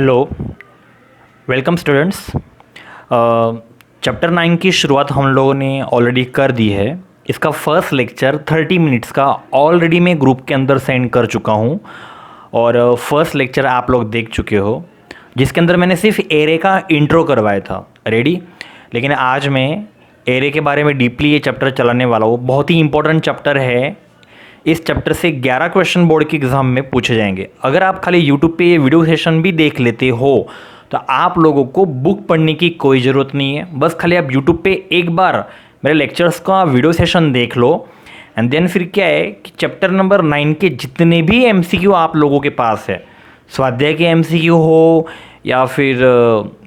Hello, welcome students. Chapter 9 की शुरुआत हम लोगों ने ऑलरेडी कर दी है। इसका फर्स्ट लेक्चर 30 मिनट्स का ऑलरेडी मैं ग्रुप के अंदर सेंड कर चुका हूँ और फर्स्ट लेक्चर आप लोग देख चुके हो, जिसके अंदर मैंने सिर्फ एरे का इंट्रो करवाया था। रेडी? लेकिन आज मैं एरे के बारे में डीपली ये चैप्टर चलाने वाला हूँ। बहुत ही इंपॉर्टेंट चैप्टर है। इस चैप्टर से 11 क्वेश्चन बोर्ड के एग्ज़ाम में पूछे जाएंगे। अगर आप खाली यूट्यूब पे ये वीडियो सेशन भी देख लेते हो तो आप लोगों को बुक पढ़ने की कोई ज़रूरत नहीं है। बस खाली आप यूट्यूब पे एक बार मेरे लेक्चर्स का वीडियो सेशन देख लो एंड देन फिर क्या है कि चैप्टर नंबर 9 के जितने भी एमसीक्यू आप लोगों के पास है, स्वाध्याय के एमसीक्यू हो या फिर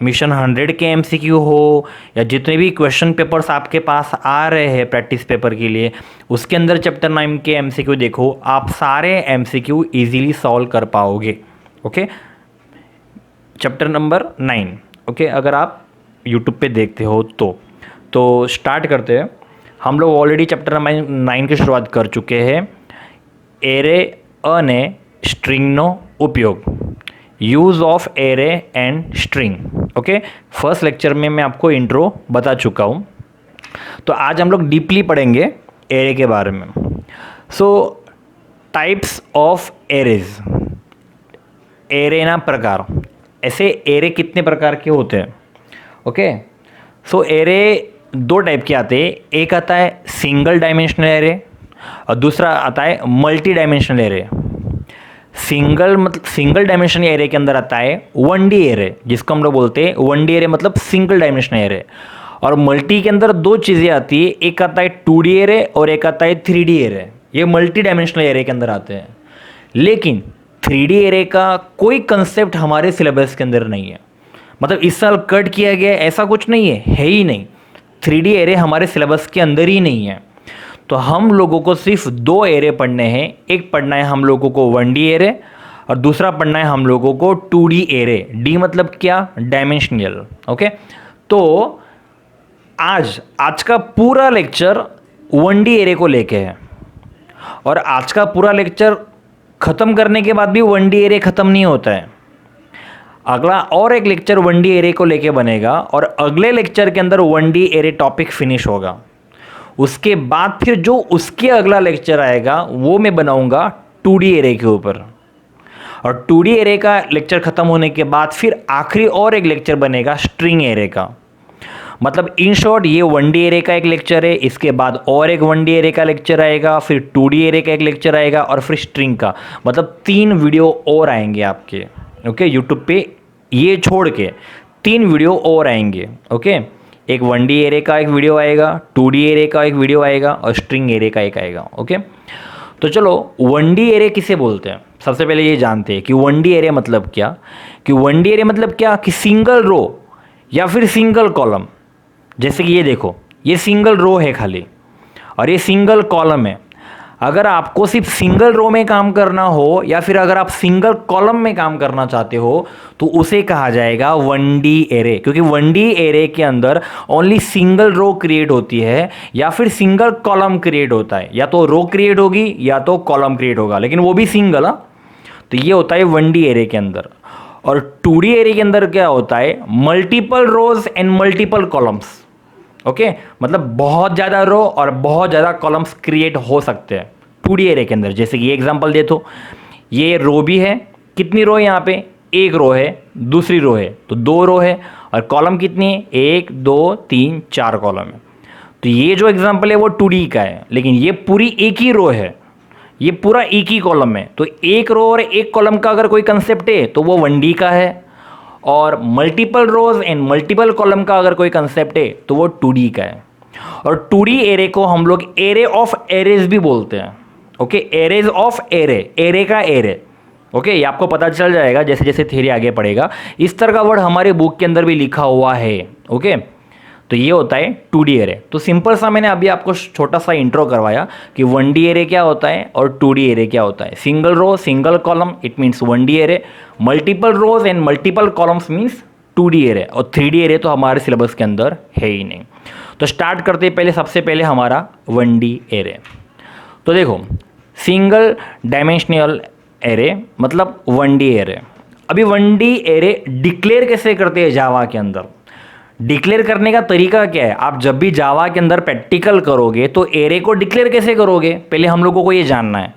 मिशन 100 के एमसीक्यू हो या जितने भी क्वेश्चन पेपर्स आपके पास आ रहे हैं प्रैक्टिस पेपर के लिए, उसके अंदर चैप्टर 9 के एमसीक्यू देखो। आप सारे एमसीक्यू इजीली सॉल्व कर पाओगे। Okay, chapter number 9। ओके, अगर आप यूट्यूब पे देखते हो तो स्टार्ट करते हैं। हम लोग ऑलरेडी चैप्टर 9 की शुरुआत कर चुके हैं। एरे અને સ્ટ્રિંગનો उपयोग, use of array and string. Okay, first lecture में मैं आपको इंट्रो बता चुका हूँ। तो आज हम लोग डीपली पढ़ेंगे एरे के बारे में। सो टाइप्स ऑफ एरेज, एरे ना प्रकार। ऐसे एरे कितने प्रकार के होते हैं? ओके, सो एरे दो टाइप के आते हैं। एक आता है सिंगल डायमेंशनल एरे और दूसरा आता है multi dimensional array. Single dimensional array के अंदर आता है 1D एरे, जिसको हम लोग बोलते हैं 1D एरे मतलब सिंगल डायमेंशनल एरे। और मल्टी के अंदर दो चीज़ें आती है, एक आता है 2D एरे और एक आता है 3D एरे। ये मल्टी डायमेंशनल एरे के अंदर आते हैं। लेकिन 3D एरे का कोई कंसेप्ट हमारे सिलेबस के अंदर नहीं है। मतलब इस साल कट किया गया ऐसा कुछ नहीं है ही नहीं। 3D एरे हमारे सिलेबस के अंदर ही नहीं है। तो हम लोगों को सिर्फ दो एरे पढ़ने हैं। एक पढ़ना है हम लोगों को 1D एरे और दूसरा पढ़ना है हम लोगों को 2D एरे। डी मतलब क्या? डायमेंशनल। ओके, तो आज का पूरा लेक्चर 1D एरे को लेके है और आज का पूरा लेक्चर ख़त्म करने के बाद भी 1D एरे ख़त्म नहीं होता है। अगला और एक लेक्चर 1D एरे को लेके बनेगा और अगले लेक्चर के अंदर 1D एरे टॉपिक फिनिश होगा। उसके बाद फिर जो उसके अगला लेक्चर आएगा वो मैं बनाऊंगा 2D एरे के ऊपर। और 2D एरे का लेक्चर ख़त्म होने के बाद फिर आखिरी और एक लेक्चर बनेगा स्ट्रिंग एरे का। मतलब इन शॉर्ट ये 1D एरे का एक लेक्चर है, इसके बाद और एक 1D एरे का लेक्चर आएगा, फिर 2D एरे का एक लेक्चर आएगा और फिर स्ट्रिंग का। मतलब 3 वीडियो और आएंगे आपके। ओके, यूट्यूब पे ये छोड़ के 3 वीडियो और आएंगे। ओके, एक 1D एरे का एक वीडियो आएगा, 2D एरे का एक वीडियो आएगा और स्ट्रिंग एरे का एक आएगा। ओके, तो चलो 1D एरे किसे बोलते हैं सबसे पहले ये जानते हैं कि 1D एरे मतलब क्या। कि 1D एरे मतलब क्या कि सिंगल रो या फिर सिंगल कॉलम। जैसे कि ये देखो, ये सिंगल रो है खाली और ये सिंगल कॉलम है। अगर आपको सिर्फ सिंगल रो में काम करना हो या फिर अगर आप सिंगल कॉलम में काम करना चाहते हो तो उसे कहा जाएगा 1D एरे। क्योंकि 1D एरे के अंदर ओनली सिंगल रो क्रिएट होती है या फिर सिंगल कॉलम क्रिएट होता है। या तो रो क्रिएट होगी या तो कॉलम क्रिएट होगा, लेकिन वो भी सिंगल। तो ये होता है 1D एरे के अंदर। और 2D एरे के अंदर क्या होता है? Multiple rows and multiple columns. Okay, मतलब बहुत ज़्यादा रो और बहुत ज़्यादा कॉलम्स क्रिएट हो सकते हैं 2D एरे के अंदर। जैसे कि ये एग्जांपल दे, तो ये रो भी है। कितनी रो है यहाँ पे? एक रो है, दूसरी रो है तो 2 रो है। और कॉलम कितनी है? 1 2 3 4 कॉलम है। तो ये जो एग्जांपल है वो 2D का है, लेकिन ये पूरी एक ही रो है, ये पूरा एक ही कॉलम है। तो एक रो और एक कॉलम का अगर कोई कंसेप्ट है तो वो 1D का है। और multiple rows and multiple column का अगर कोई कंसेप्ट है तो वो 2D का है। और 2D एरे को हम लोग एरे ऑफ एरेज भी बोलते हैं। Okay, arrays of array, array का एरे। ओके, ये आपको पता चल जाएगा जैसे जैसे थ्योरी आगे पढ़ेगा। इस तरह का वर्ड हमारे बुक के अंदर भी लिखा हुआ है। ओके, तो ये होता है 2D एरे। तो सिंपल सा मैंने अभी आपको छोटा सा इंट्रो करवाया कि 1D एरे क्या होता है और 2D एरे क्या होता है। Single row single column it means 1D array, multiple rows and multiple columns means 2D array, और 3D एरे तो हमारे सिलेबस के अंदर है ही नहीं। तो स्टार्ट करते हैं सबसे पहले हमारा 1D एरे। तो देखो, सिंगल डायमेंशनल एरे मतलब 1D एरे। अभी 1D एरे डिक्लेयर कैसे करते हैं जावा के अंदर? डिक्लेयर करने का तरीका क्या है? आप जब भी जावा के अंदर प्रैक्टिकल करोगे तो एरे को डिक्लेयर कैसे करोगे, पहले हम लोगों को ये जानना है।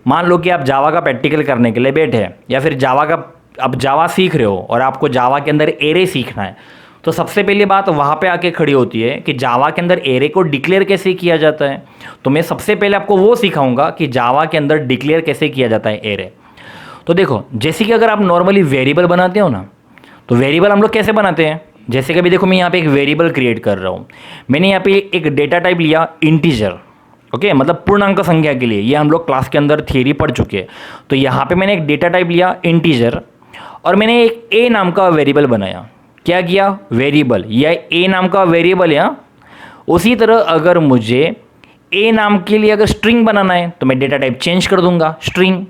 मान लो कि आप जावा का प्रैक्टिकल करने के लिए बैठे हैं, या फिर जावा का आप जावा सीख रहे हो और आपको जावा के अंदर एरे सीखना है, तो सबसे पहली बात वहाँ पे आके खड़ी होती है कि जावा के अंदर एरे को डिक्लेयर कैसे किया जाता है। तो मैं सबसे पहले आपको वो सिखाऊंगा कि जावा के अंदर डिक्लेयर कैसे किया जाता है एरे। तो देखो, जैसे कि अगर आप नॉर्मली वेरिएबल बनाते हो ना, तो वेरिएबल हम लोग कैसे बनाते हैं? जैसे कि अभी देखो, मैं यहाँ पे एक वेरिएबल क्रिएट कर रहा हूँ। मैंने यहाँ पे एक डेटा टाइप लिया इंटीजर, ओके, मतलब पूर्णांक संख्या के लिए। ये हम लोग क्लास के अंदर थियरी पढ़ चुके हैं। तो यहाँ पे मैंने एक डेटा टाइप लिया इंटीजर, और मैंने एक ए नाम का वेरिएबल बनाया। क्या किया? वेरिएबल, या ए नाम का वेरिएबल है। उसी तरह अगर मुझे ए नाम के लिए अगर स्ट्रिंग बनाना है तो मैं डेटा टाइप चेंज कर दूंगा, स्ट्रिंग।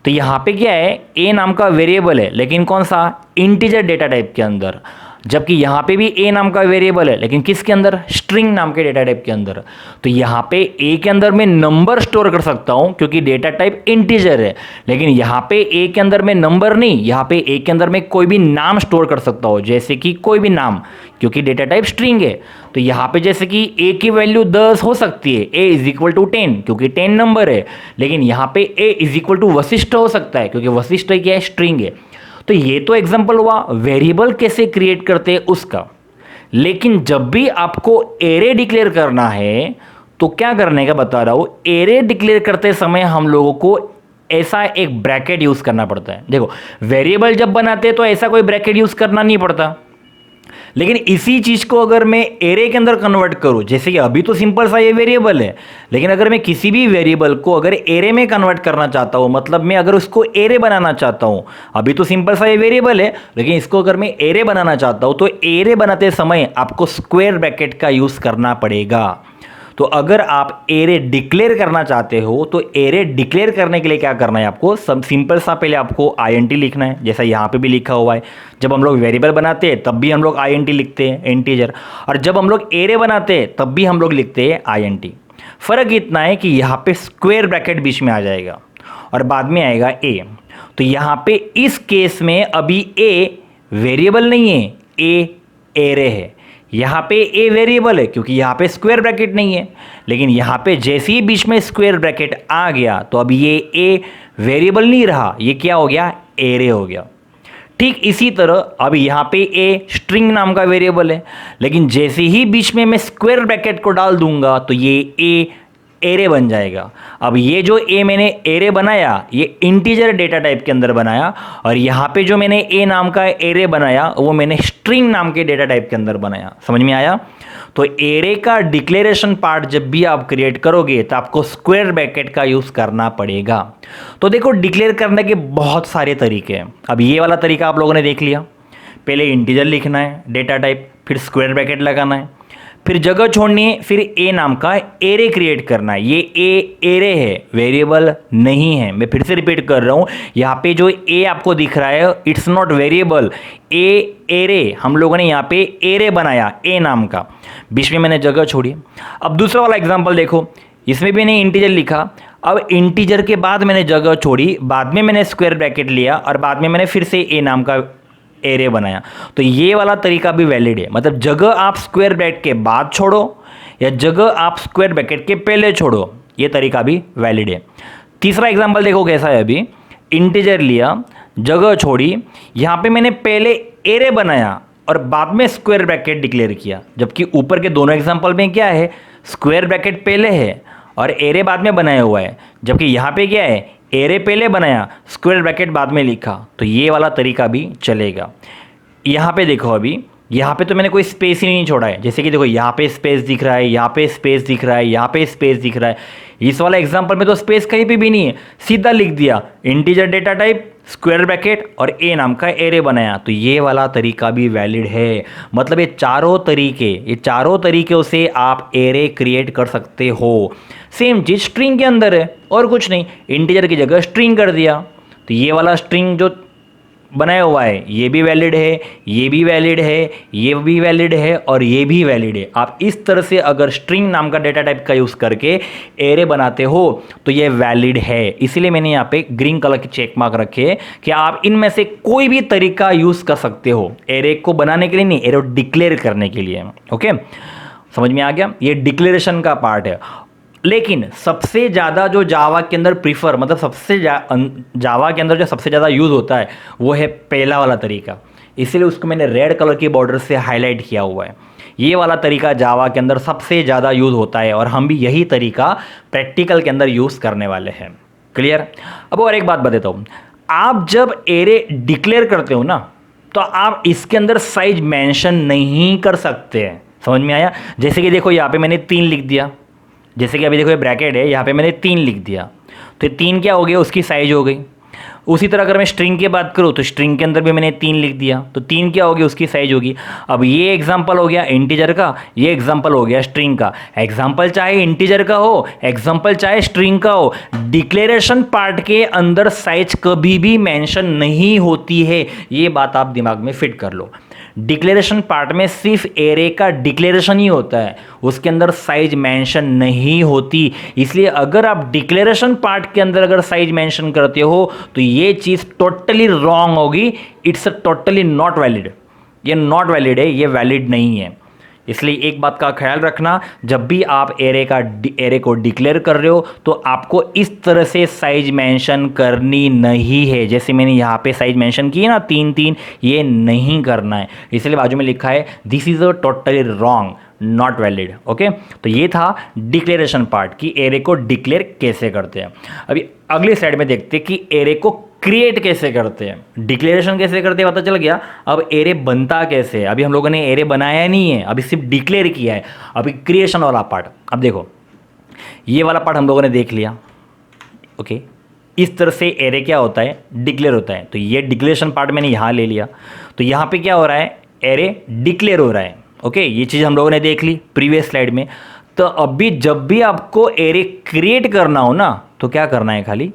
तो यहाँ पे क्या है, ए नाम का वेरिएबल है, लेकिन कौन सा? इंटीजर डेटा टाइप के अंदर। जबकि यहाँ पे भी ए नाम का वेरिएबल है, लेकिन किसके अंदर? स्ट्रिंग नाम के डेटा टाइप के अंदर। तो यहाँ पे ए के अंदर मैं नंबर स्टोर कर सकता हूँ क्योंकि डेटा टाइप इंटीजर है, लेकिन यहाँ पे ए के अंदर मैं नंबर नहीं, यहाँ पे ए के अंदर मैं कोई भी नाम स्टोर कर सकता हूँ, जैसे कि कोई भी नाम, क्योंकि डेटा टाइप स्ट्रिंग है। तो यहाँ पे जैसे कि ए की वैल्यू 10 हो सकती है, ए इज इक्वल टू 10 क्योंकि 10 नंबर है, लेकिन यहाँ पे ए इज इक्वल टू वशिष्ठ हो सकता है क्योंकि वशिष्ठ क्या है? स्ट्रिंग है। तो ये तो एग्जांपल हुआ वेरिएबल कैसे क्रिएट करते हैं उसका। लेकिन जब भी आपको एरे डिक्लेयर करना है तो क्या करने का बता रहा हूं। एरे डिक्लेयर करते समय हम लोगों को ऐसा एक ब्रैकेट यूज करना पड़ता है। देखो, वेरिएबल जब बनाते हैं तो ऐसा कोई ब्रैकेट यूज करना नहीं पड़ता, लेकिन इसी चीज को अगर मैं एरे के अंदर कन्वर्ट करूं, जैसे कि अभी तो सिंपल सा ये वेरिएबल है, लेकिन अगर मैं किसी भी वेरिएबल को अगर एरे में कन्वर्ट करना चाहता हूं, मतलब मैं अगर उसको एरे बनाना चाहता हूं, अभी तो सिंपल सा ये वेरिएबल है, लेकिन इसको अगर मैं एरे बनाना चाहता हूं तो एरे बनाते समय आपको स्क्वायर ब्रैकेट का यूज करना पड़ेगा। तो अगर आप एरे डिक्लेयर करना चाहते हो तो एरे डिक्लेयर करने के लिए क्या करना है आपको? सब सिंपल सा, पहले आपको INT लिखना है, जैसा यहाँ पे भी लिखा हुआ है। जब हम लोग वेरिएबल बनाते हैं तब भी हम लोग INT लिखते हैं, इंटीजर, और जब हम लोग एरे बनाते हैं तब भी हम लोग लिखते हैं INT। फर्क इतना है कि यहाँ पे स्क्वायर ब्रैकेट बीच में आ जाएगा और बाद में आएगा ए। तो यहाँ पे इस केस में अभी ए वेरिएबल नहीं है, ए एरे है। यहाँ पे ए वेरिएबल है क्योंकि यहाँ पे स्क्वायर ब्रैकेट नहीं है, लेकिन यहाँ पे जैसे ही बीच में स्क्वायर ब्रैकेट आ गया तो अब ये ए वेरिएबल नहीं रहा, ये क्या हो गया? एरे हो गया। ठीक इसी तरह अब यहाँ पे ए स्ट्रिंग नाम का वेरिएबल है, लेकिन जैसे ही बीच में मैं स्क्वायर ब्रैकेट को डाल दूंगा तो ये ए एरे बन जाएगा। अब ये जो ए मैंने एरे बनाया ये इंटीजर डेटा टाइप के अंदर बनाया, और यहाँ पे जो मैंने ए नाम का एरे बनाया वो मैंने स्ट्रिंग नाम के डेटा टाइप के अंदर बनाया। समझ में आया? तो एरे का डिक्लेरेशन पार्ट जब भी आप क्रिएट करोगे तो आपको स्क्वायर ब्रैकेट का यूज करना पड़ेगा। तो देखो, डिक्लेयर करने के बहुत सारे तरीके हैं। अब ये वाला तरीका आप लोगों ने देख लिया, पहले इंटीजर लिखना है डेटा टाइप, फिर स्क्वायर ब्रैकेट लगाना है, फिर जगह छोड़नी है, फिर ए नाम का एरे क्रिएट करना है। ये ए एरे है, वेरिएबल नहीं है। मैं फिर से रिपीट कर रहा हूँ, यहाँ पे जो ए आपको दिख रहा है it's not variable, A array. हम लोगों ने यहाँ पे एरे बनाया ए नाम का, बीच में मैंने जगह छोड़ी। अब दूसरा वाला एग्जाम्पल देखो, इसमें भी मैंने इंटीजर लिखा, अब इंटीजर के बाद मैंने जगह छोड़ी, बाद में मैंने स्क्वायर ब्रैकेट लिया और बाद में मैंने फिर से ए नाम का एरे बनाया। तो ये वाला तरीका भी वैलिड है, मतलब जगह आप स्क्वायर ब्रैकेट के बाद छोड़ो या जगह आप स्क्वायर ब्रैकेट के पहले छोड़ो, ये तरीका भी वैलिड है। तीसरा एग्जांपल देखो कैसा है। अभी इंटीजर लिया, जगह छोड़ी, यहाँ पे मैंने पहले एरे बनाया और बाद में स्क्वायर ब्रैकेट डिक्लेयर किया, जबकि ऊपर के दोनों एग्जांपल में क्या है? स्क्वायर ब्रैकेट पहले है और एरे बाद में बनाया हुआ है, जबकि यहाँ पे क्या है? एरे पहले बनाया, स्क्वायर ब्रैकेट बाद में लिखा। तो ये वाला तरीका भी चलेगा। यहाँ पे देखो, अभी यहाँ पे तो मैंने कोई स्पेस ही नहीं छोड़ा है, जैसे कि देखो यहाँ पे स्पेस दिख रहा है, यहाँ पे स्पेस दिख रहा है, यहाँ पे स्पेस दिख रहा है। इस वाला एग्जांपल में तो स्पेस कहीं पे भी नहीं है, सीधा लिख दिया integer data type square bracket और ए नाम का एरे बनाया। तो ये वाला तरीका भी वैलिड है। मतलब ये चारों तरीकों से आप एरे क्रिएट कर सकते हो। सेम चीज स्ट्रिंग के अंदर है और कुछ नहीं, इंटीजर की जगह स्ट्रिंग कर दिया। तो ये वाला स्ट्रिंग जो बनाया हुआ है, ये भी वैलिड है, ये भी वैलिड है, ये भी वैलिड है और ये भी वैलिड है। आप इस तरह से अगर स्ट्रिंग नाम का डेटा टाइप का यूज़ करके एरे बनाते हो तो ये वैलिड है। इसीलिए मैंने यहाँ पे ग्रीन कलर की चेक मार्क रखे है कि आप इनमें से कोई भी तरीका यूज़ कर सकते हो एरे को बनाने के लिए, नहीं, एरे डिक्लेयर करने के लिए। ओके, समझ में आ गया? ये डिक्लेरेशन का पार्ट है। लेकिन सबसे ज़्यादा जो जावा के अंदर प्रीफर, मतलब सबसे जावा के अंदर जो सबसे ज़्यादा यूज़ होता है वो है पहला वाला तरीका। इसीलिए उसको मैंने रेड कलर की बॉर्डर से हाईलाइट किया हुआ है। ये वाला तरीका जावा के अंदर सबसे ज़्यादा यूज़ होता है और हम भी यही तरीका प्रैक्टिकल के अंदर यूज़ करने वाले हैं। क्लियर? अब और एक बात बताता हूँ, आप जब एरे डिक्लेयर करते हो ना तो आप इसके अंदर साइज मेंशन नहीं कर सकते हैं। समझ में आया? जैसे कि देखो यहाँ पे मैंने 3 लिख दिया, जैसे कि अभी देखो ये ब्रैकेट है, यहाँ पे मैंने 3 लिख दिया, तो 3 क्या हो गया, उसकी साइज हो गई। उसी तरह अगर मैं स्ट्रिंग की बात करूँ तो स्ट्रिंग के अंदर भी मैंने 3 लिख दिया, तो 3 क्या हो गया, उसकी साइज होगी। अब ये एग्जांपल हो गया इंटीजर का, ये एग्जांपल हो गया स्ट्रिंग का। एग्जांपल चाहे इंटीजर का हो, एग्जांपल चाहे स्ट्रिंग का हो, डिक्लेरेशन पार्ट के अंदर साइज कभी भी मेंशन नहीं होती है। ये बात आप दिमाग में फिट कर लो। डिक्लेरेशन पार्ट में सिर्फ एरे का डिक्लेरेशन ही होता है, उसके अंदर साइज मेंशन नहीं होती। इसलिए अगर आप डिक्लेरेशन पार्ट के अंदर अगर साइज मेंशन करते हो तो ये चीज़ टोटली रॉन्ग होगी। It's totally not valid. ये नॉट वैलिड है, ये वैलिड नहीं है। इसलिए एक बात का ख्याल रखना, जब भी आप एरे को डिक्लेयर कर रहे हो तो आपको इस तरह से साइज मेंशन करनी नहीं है। जैसे मैंने यहाँ पे साइज मेंशन की है ना 3-3, ये नहीं करना है। इसलिए बाजू में लिखा है this is a totally wrong, not valid. Okay, तो ये था डिक्लेरेशन पार्ट कि एरे को डिक्लेयर कैसे करते हैं। अभी अगली स्लाइड में देखते हैं कि एरे को क्रिएट कैसे करते हैं। डिक्लेरेशन कैसे करते हैं पता चल गया, अब एरे बनता कैसे है। अभी हम लोगों ने एरे बनाया नहीं है, अभी सिर्फ डिक्लेयर किया है। अभी क्रिएशन वाला पार्ट, अब देखो ये वाला पार्ट हम लोगों ने देख लिया। ओके, इस तरह से एरे क्या होता है, डिक्लेयर होता है। तो ये डिक्लेरेशन पार्ट मैंने यहाँ ले लिया, तो यहाँ पे क्या हो रहा है, एरे डिक्लेयर हो रहा है। ओके, ये चीज़ हम लोगों ने देख ली प्रीवियस स्लाइड में। तो अभी जब भी आपको एरे क्रिएट करना हो ना तो क्या करना है, खाली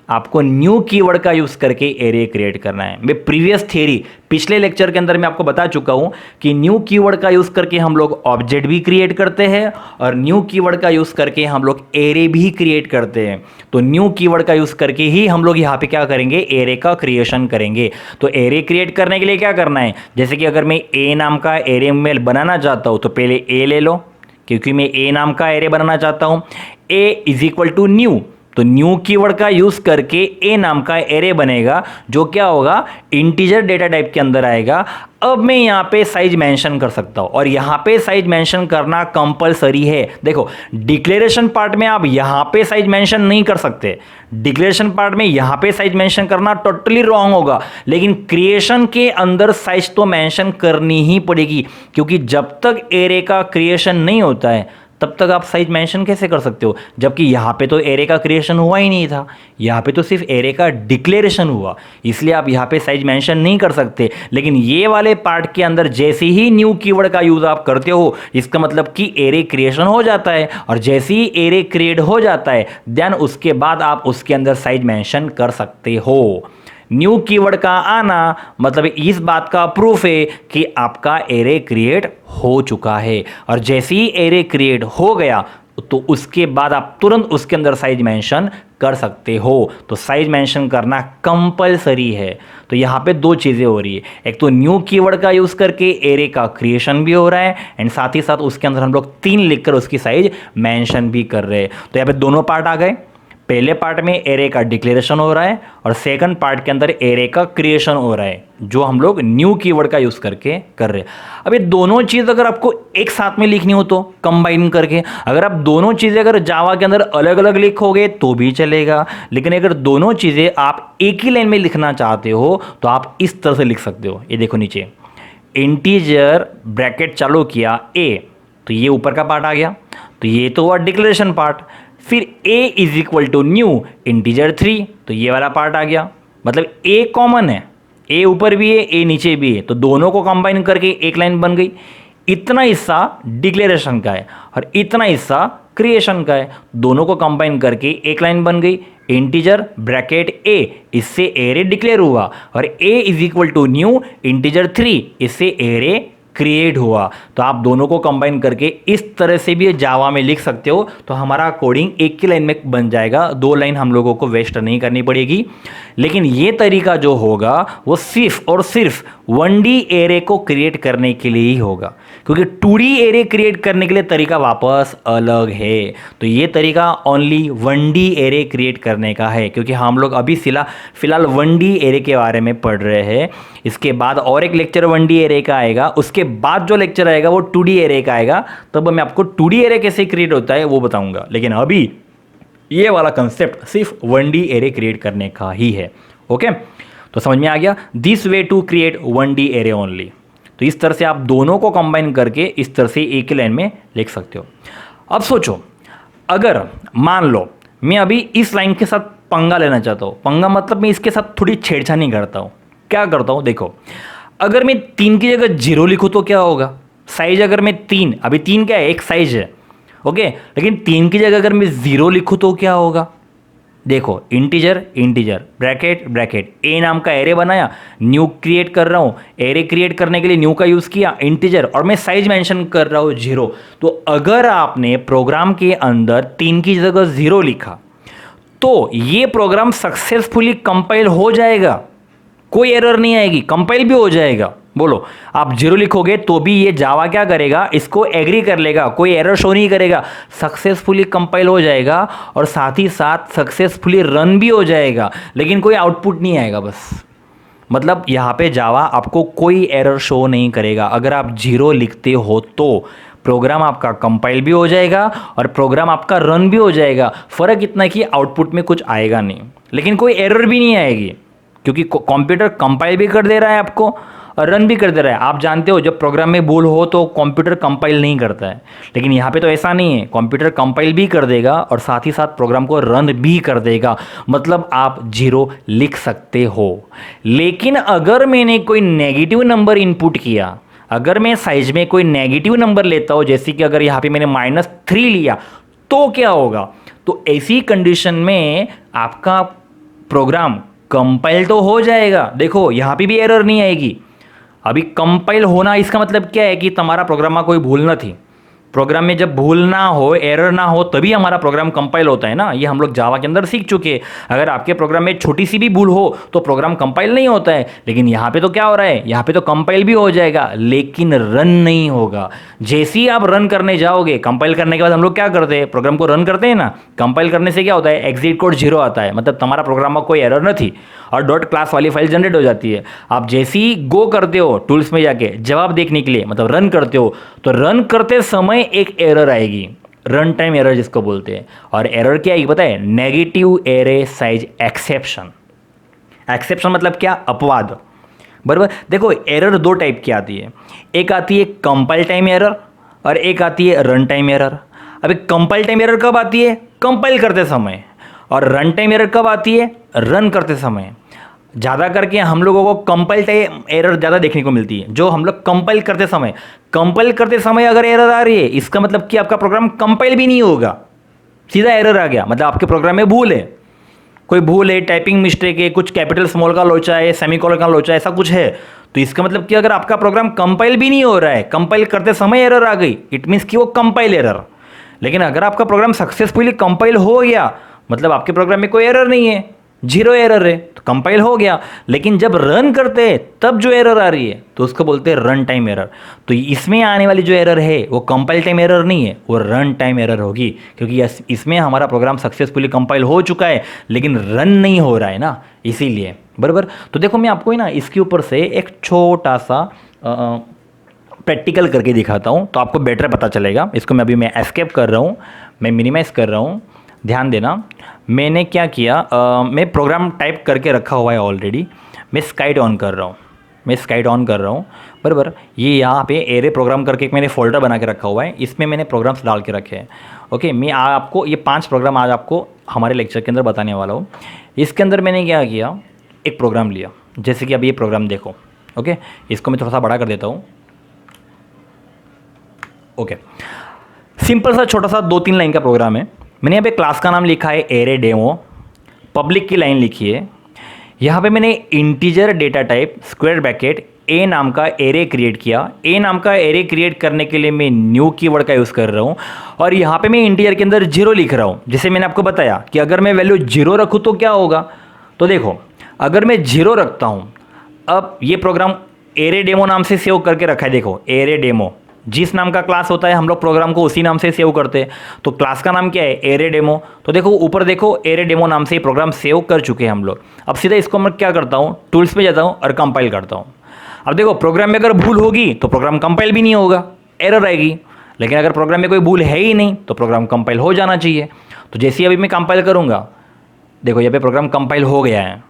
आपको न्यू कीवर्ड का यूज़ करके एरे क्रिएट करना है। मैं प्रीवियस थियरी पिछले लेक्चर के अंदर मैं आपको बता चुका हूं कि न्यू कीवर्ड का यूज़ करके हम लोग ऑब्जेक्ट भी क्रिएट करते हैं और न्यू कीवर्ड का यूज़ करके हम लोग एरे भी क्रिएट करते हैं। तो न्यू कीवर्ड का यूज़ करके ही हम लोग यहाँ पे क्या करेंगे, एरे का क्रिएशन करेंगे। तो एरे क्रिएट करने के लिए क्या करना है, जैसे कि अगर मैं ए नाम का एरे में बनाना चाहता हूँ तो पहले ए ले लो, क्योंकि मैं ए नाम का एरे बनाना चाहता हूँ। ए इज इक्वल टू न्यू, तो न्यू कीवर्ड का यूज करके ए नाम का एरे बनेगा जो क्या होगा, इंटीजर डेटा टाइप के अंदर आएगा। अब मैं यहाँ पे साइज मेंशन कर सकता हूँ और यहाँ पे साइज मेंशन करना कंपलसरी है। देखो डिक्लेरेशन पार्ट में आप यहाँ पे साइज मेंशन नहीं कर सकते, डिक्लेरेशन पार्ट में यहाँ पे साइज मेंशन करना टोटली रॉन्ग होगा, लेकिन क्रिएशन के अंदर साइज तो मेंशन करनी ही पड़ेगी, क्योंकि जब तक एरे का क्रिएशन नहीं होता है तब तक आप साइज मेंशन कैसे कर सकते हो, जबकि यहाँ पे तो एरे का क्रिएशन हुआ ही नहीं था, यहाँ पे तो सिर्फ एरे का डिक्लेरेशन हुआ, इसलिए आप यहाँ पे साइज मेंशन नहीं कर सकते। लेकिन ये वाले पार्ट के अंदर जैसे ही न्यू कीवर्ड का यूज आप करते हो इसका मतलब कि एरे क्रिएशन हो जाता है, और जैसे ही एरे क्रिएट हो जाता है देन उसके बाद आप उसके अंदर साइज मेंशन कर सकते हो। न्यू कीवर्ड का आना मतलब इस बात का प्रूफ है कि आपका एरे क्रिएट हो चुका है, और जैसे ही एरे क्रिएट हो गया तो उसके बाद आप तुरंत उसके अंदर साइज मेंशन कर सकते हो। तो साइज मेंशन करना कंपलसरी है। तो यहाँ पे 2 चीज़ें हो रही है, एक तो न्यू कीवर्ड का यूज़ करके एरे का क्रिएशन भी हो रहा है एंड साथ ही साथ उसके अंदर हम लोग 3 लिखकर उसकी साइज मेंशन भी कर रहे हैं। तो यहाँ पे दोनों पार्ट आ गए, पहले पार्ट में एरे का डिक्लेरेशन हो रहा है और सेकंड पार्ट के अंदर एरे का क्रिएशन हो रहा है, जो हम लोग न्यू कीवर्ड का यूज़ करके कर रहे हैं। अब ये दोनों चीज़ अगर आपको एक साथ में लिखनी हो तो कंबाइन करके, अगर आप दोनों चीज़ें अगर जावा के अंदर अलग अलग लिखोगे तो भी चलेगा, लेकिन अगर दोनों चीज़ें आप एक ही लाइन में लिखना चाहते हो तो आप इस तरह से लिख सकते हो। ये देखो नीचे इंटीजर ब्रैकेट चालू किया ए, तो ये ऊपर का पार्ट आ गया, तो ये तो हुआ डिक्लेरेशन पार्ट। फिर a is equal to new integer 3, तो ये वाला पार्ट आ गया, मतलब a कॉमन है, a ऊपर भी है a नीचे भी है, तो दोनों को कंबाइन करके एक लाइन बन गई। इतना हिस्सा डिक्लेरेशन का है और इतना हिस्सा क्रिएशन का है, दोनों को कंबाइन करके एक लाइन बन गई। इंटीजर ब्रैकेट ए, इससे एरे डिक्लेयर हुआ, और A is equal to new integer 3, इससे एरे क्रिएट हुआ। तो आप दोनों को कंबाइन करके इस तरह से भी जावा में लिख सकते हो, तो हमारा कोडिंग एक ही लाइन में बन जाएगा, 2 लाइन हम लोगों को वेस्ट नहीं करनी पड़ेगी। लेकिन ये तरीका जो होगा वो सिर्फ और सिर्फ 1D एरे को क्रिएट करने के लिए ही होगा, क्योंकि 2D एरे क्रिएट करने के लिए तरीका वापस अलग है। तो ये तरीका ओनली 1D एरे क्रिएट करने का है, क्योंकि हम लोग अभी फिलहाल 1D एरे के बारे में पढ़ रहे हैं। इसके बाद और एक लेक्चर 1D एरे का आएगा, उसके बाद जो लेक्चर आएगा वो 2D एरे का आएगा, तब मैं आपको 2D एरे कैसे क्रिएट होता है वो बताऊंगा। लेकिन अभी ये वाला कंसेप्ट सिर्फ 1D एरे क्रिएट करने का ही है। ओके, तो समझ में आ गया, this way to create 1D array only. तो इस तरह से आप दोनों को कंबाइन करके इस तरह से एक ही लाइन में लिख सकते हो। अब सोचो, अगर मान लो मैं अभी इस लाइन के साथ पंगा लेना चाहता हूँ, पंगा मतलब मैं इसके साथ थोड़ी छेड़छानी करता हूँ। क्या करता हूँ देखो, अगर मैं 3 की जगह 0 लिखूँ तो क्या होगा, साइज अगर मैं 3, अभी 3 क्या है, एक साइज है, ओके, लेकिन 3 की जगह अगर मैं 0 लिखूँ तो क्या होगा, देखो integer integer bracket bracket, A नाम का एरे बनाया, न्यू क्रिएट कर रहा हूँ, एरे क्रिएट करने के लिए न्यू का यूज़ किया, इंटीजर, और मैं साइज मेंशन कर रहा हूँ 0। तो अगर आपने प्रोग्राम के अंदर 3 की जगह 0 लिखा तो ये प्रोग्राम सक्सेसफुली कंपाइल हो जाएगा, कोई एरर नहीं आएगी, कंपाइल भी हो जाएगा। बोलो, आप 0 लिखोगे तो भी ये जावा क्या करेगा, इसको एग्री कर लेगा, कोई एरर शो नहीं करेगा, सक्सेसफुली कंपाइल हो जाएगा और साथ ही साथ सक्सेसफुली रन भी हो जाएगा, लेकिन कोई आउटपुट नहीं आएगा बस। मतलब यहाँ पे जावा आपको कोई एरर शो नहीं करेगा। अगर आप 0 लिखते हो तो प्रोग्राम आपका कंपाइल भी हो जाएगा और प्रोग्राम आपका रन भी हो जाएगा। फ़र्क इतना कि आउटपुट में कुछ आएगा नहीं, लेकिन कोई एरर भी नहीं आएगी, क्योंकि कंप्यूटर कंपाइल भी कर दे रहा है आपको और रन भी कर दे रहा है। आप जानते हो जब प्रोग्राम में भूल हो तो कंप्यूटर कंपाइल नहीं करता है, लेकिन यहाँ पे तो ऐसा नहीं है, कंप्यूटर कंपाइल भी कर देगा और साथ ही साथ प्रोग्राम को रन भी कर देगा। मतलब आप 0 लिख सकते हो। लेकिन अगर मैंने कोई नेगेटिव नंबर इनपुट किया, अगर मैं साइज में कोई नेगेटिव नंबर लेता हूँ, जैसे कि अगर यहाँ पे मैंने -3 लिया, तो क्या होगा, तो ऐसी कंडीशन में आपका प्रोग्राम कंपाइल तो हो जाएगा। देखो यहाँ पे भी एरर नहीं आएगी। अभी कंपाइल होना इसका मतलब क्या है कि तुम्हारा प्रोग्राम में कोई भूल न थी। प्रोग्राम में जब भूल ना हो, एरर ना हो, तभी हमारा प्रोग्राम कंपाइल होता है ना। ये हम लोग जावा के अंदर सीख चुके हैं। अगर आपके प्रोग्राम में छोटी सी भी भूल हो तो प्रोग्राम कंपाइल नहीं होता है। लेकिन यहाँ पे तो क्या हो रहा है, यहाँ पे तो कंपाइल भी हो जाएगा लेकिन रन नहीं होगा। जैसे ही आप रन करने जाओगे, कंपाइल करने के बाद हम लोग क्या करते हैं, प्रोग्राम को रन करते हैं ना। कंपाइल करने से क्या होता है, एग्जिट कोड 0 आता है, मतलब तुम्हारा प्रोग्राम में कोई एरर न थी और डॉट क्लास वाली फाइल जनरेट हो जाती है। आप जैसे ही गो करते हो टूल्स में जाके जवाब देखने के लिए, मतलब रन करते हो, तो रन करते समय एक एरर आएगी, रन टाइम एरर जिसको बोलते हैं। और एरर क्या आएगी पता है, negative array size exception. Exception मतलब क्या, अपवाद, बराबर। देखो एरर 2 टाइप की आती है, एक आती है कंपाइल टाइम एरर और एक आती है रन टाइम एरर। अभी कंपाइल टाइम एरर कब आती है, कंपाइल करते समय, और रन टाइम एरर कब आती है, रन करते समय। ज़्यादा करके हम लोगों को कंपाइल टाइम एरर ज़्यादा देखने को मिलती है, जो हम लोग कंपाइल करते समय अगर एरर आ रही है, इसका मतलब कि आपका प्रोग्राम कंपाइल भी नहीं होगा, सीधा एरर आ गया, मतलब आपके प्रोग्राम में भूल है, कोई भूल है, टाइपिंग मिस्टेक है, कुछ कैपिटल स्मॉल का लोचा है, सेमीकोलन का लोचा है, ऐसा कुछ है। तो इसका मतलब कि अगर आपका प्रोग्राम कंपाइल भी नहीं हो रहा है, कंपाइल करते समय एरर आ गई, इट मीन्स कि वो कंपाइल एरर। लेकिन अगर आपका प्रोग्राम सक्सेसफुली कंपाइल हो गया, मतलब आपके प्रोग्राम में कोई एरर नहीं है, 0 एरर है, तो कंपाइल हो गया। लेकिन जब रन करते हैं तब जो एरर आ रही है तो उसको बोलते हैं रन टाइम एरर। तो इसमें आने वाली जो एरर है वो कंपाइल टाइम एरर नहीं है, वो रन टाइम एरर होगी, क्योंकि इसमें हमारा प्रोग्राम सक्सेसफुली कंपाइल हो चुका है लेकिन रन नहीं हो रहा है ना, इसीलिए, बराबर। तो देखो मैं आपको ना इसके ऊपर से एक छोटा सा प्रैक्टिकल करके दिखाता हूँ, तो आपको बेटर पता चलेगा। इसको मैं एस्केप कर रहा हूँ, मैं मिनिमाइज़ कर रहा हूँ, ध्यान देना। मैंने क्या किया, मैं प्रोग्राम टाइप करके रखा हुआ है ऑलरेडी। मैं स्काइट ऑन कर रहा हूँ, बराबर। ये यहाँ पे एरे प्रोग्राम करके एक मैंने फोल्डर बना के रखा हुआ है, इसमें मैंने प्रोग्राम्स डाल के रखे हैं। ओके, मैं आपको ये 5 प्रोग्राम आज आपको हमारे लेक्चर के अंदर बताने वाला हूँ। इसके अंदर मैंने क्या किया, एक प्रोग्राम लिया, जैसे कि अभी ये प्रोग्राम देखो। ओके, इसको मैं थोड़ा सा बड़ा कर देता हूँ। ओके, सिंपल सा छोटा सा 2-3 लाइन का प्रोग्राम है। मैंने यहाँ पे क्लास का नाम लिखा है एरे डेमो, पब्लिक की लाइन लिखी है, यहाँ पे मैंने integer data type square bracket A नाम का एरे क्रिएट किया। ए नाम का एरे क्रिएट करने के लिए मैं न्यू कीवर्ड का यूज़ कर रहा हूँ और यहाँ पे मैं इंटीजर के अंदर 0 लिख रहा हूँ। जैसे मैंने आपको बताया कि अगर मैं वैल्यू 0 रखूँ तो क्या होगा, तो देखो अगर मैं 0 रखता हूँ, अब ये प्रोग्राम एरे डेमो नाम से सेव करके रखा है, देखो एरे डेमो, जिस नाम का क्लास होता है हम लोग प्रोग्राम को उसी नाम से सेव करते हैं। तो क्लास का नाम क्या है, एरे डेमो। तो देखो ऊपर देखो एरे डेमो नाम से प्रोग्राम सेव कर चुके हैं हम लोग। अब सीधा इसको मैं क्या करता हूँ, टूल्स पे जाता हूँ और कंपाइल करता हूँ। अब देखो प्रोग्राम में अगर भूल होगी तो प्रोग्राम कंपाइल भी नहीं होगा, एरर आएगी। लेकिन अगर प्रोग्राम में कोई भूल है ही नहीं तो प्रोग्राम कंपाइल हो जाना चाहिए। तो जैसे ही अभी मैं कंपाइल करूँगा, देखो यहाँ पे प्रोग्राम कंपाइल हो गया है।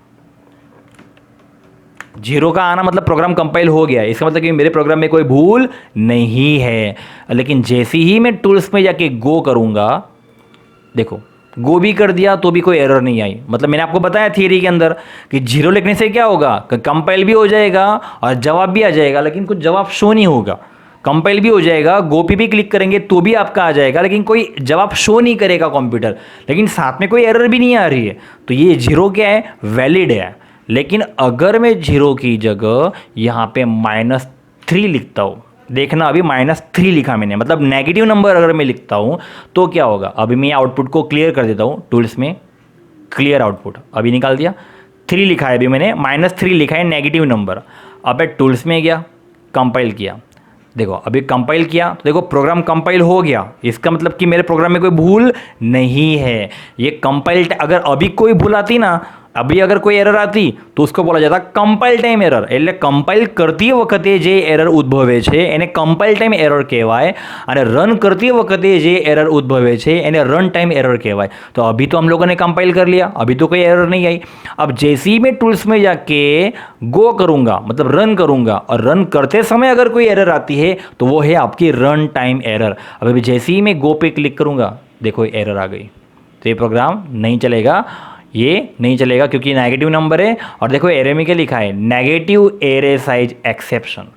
0 का आना मतलब प्रोग्राम कंपाइल हो गया है, इसका मतलब कि मेरे प्रोग्राम में कोई भूल नहीं है। लेकिन जैसे ही मैं टूल्स में जाके गो करूँगा, देखो गो भी कर दिया तो भी कोई एरर नहीं आई। मतलब मैंने आपको बताया थियरी के अंदर कि 0 लिखने से क्या होगा, कंपाइल भी हो जाएगा और जवाब भी आ जाएगा, लेकिन कुछ जवाब शो नहीं होगा। कंपाइल भी हो जाएगा, गो पे भी क्लिक करेंगे तो भी आपका आ जाएगा, लेकिन कोई जवाब शो नहीं करेगा कंप्यूटर, लेकिन साथ में कोई एरर भी नहीं आ रही है। तो ये 0 क्या है, वैलिड है। लेकिन अगर मैं 0 की जगह यहाँ पे -3 लिखता हूँ, देखना अभी -3 लिखा मैंने, मतलब नेगेटिव नंबर अगर मैं लिखता हूँ तो क्या होगा। अभी मैं आउटपुट को क्लियर कर देता हूँ, टूल्स में क्लियर आउटपुट अभी निकाल दिया, 3 लिखा है, अभी मैंने -3 लिखा है नेगेटिव नंबर। अब मैं टूल्स में गया, कंपाइल किया, देखो अभी कंपाइल किया तो देखो प्रोग्राम कंपाइल हो गया। इसका मतलब कि मेरे प्रोग्राम में कोई भूल नहीं है। ये कंपाइल, अगर अभी कोई भूल आती ना, अभी अगर कोई एरर आती तो उसको बोला जाता कंपाइल टाइम एरर। એટલે કમ્પાઇલ કરતી વખતે જે એરર ઉદ્ભવે છે એને કમ્પાઇલ ટાઈમ એરર કહેવાય, અને રન કરતી વખતે જે એરર ઉદ્ભવે છે એને રન टाइम एरर કહેવાય। तो अभी तो हम लोगों ने कंपाइल कर लिया, अभी तो कोई एरर नहीं आई। अब जैसे ही मैं टूल्स में जाके गो करूंगा, मतलब रन करूंगा, और रन करते समय अगर कोई एरर आती है तो वो है आपकी रन टाइम एरर। अब अभी जैसे ही मैं गो पे क्लिक करूंगा, देखो एरर आ गई, तो ये प्रोग्राम नहीं चलेगा, ये नहीं चलेगा क्योंकि नेगेटिव नंबर है। और देखो एरे में क्या लिखा है, negative array size exception.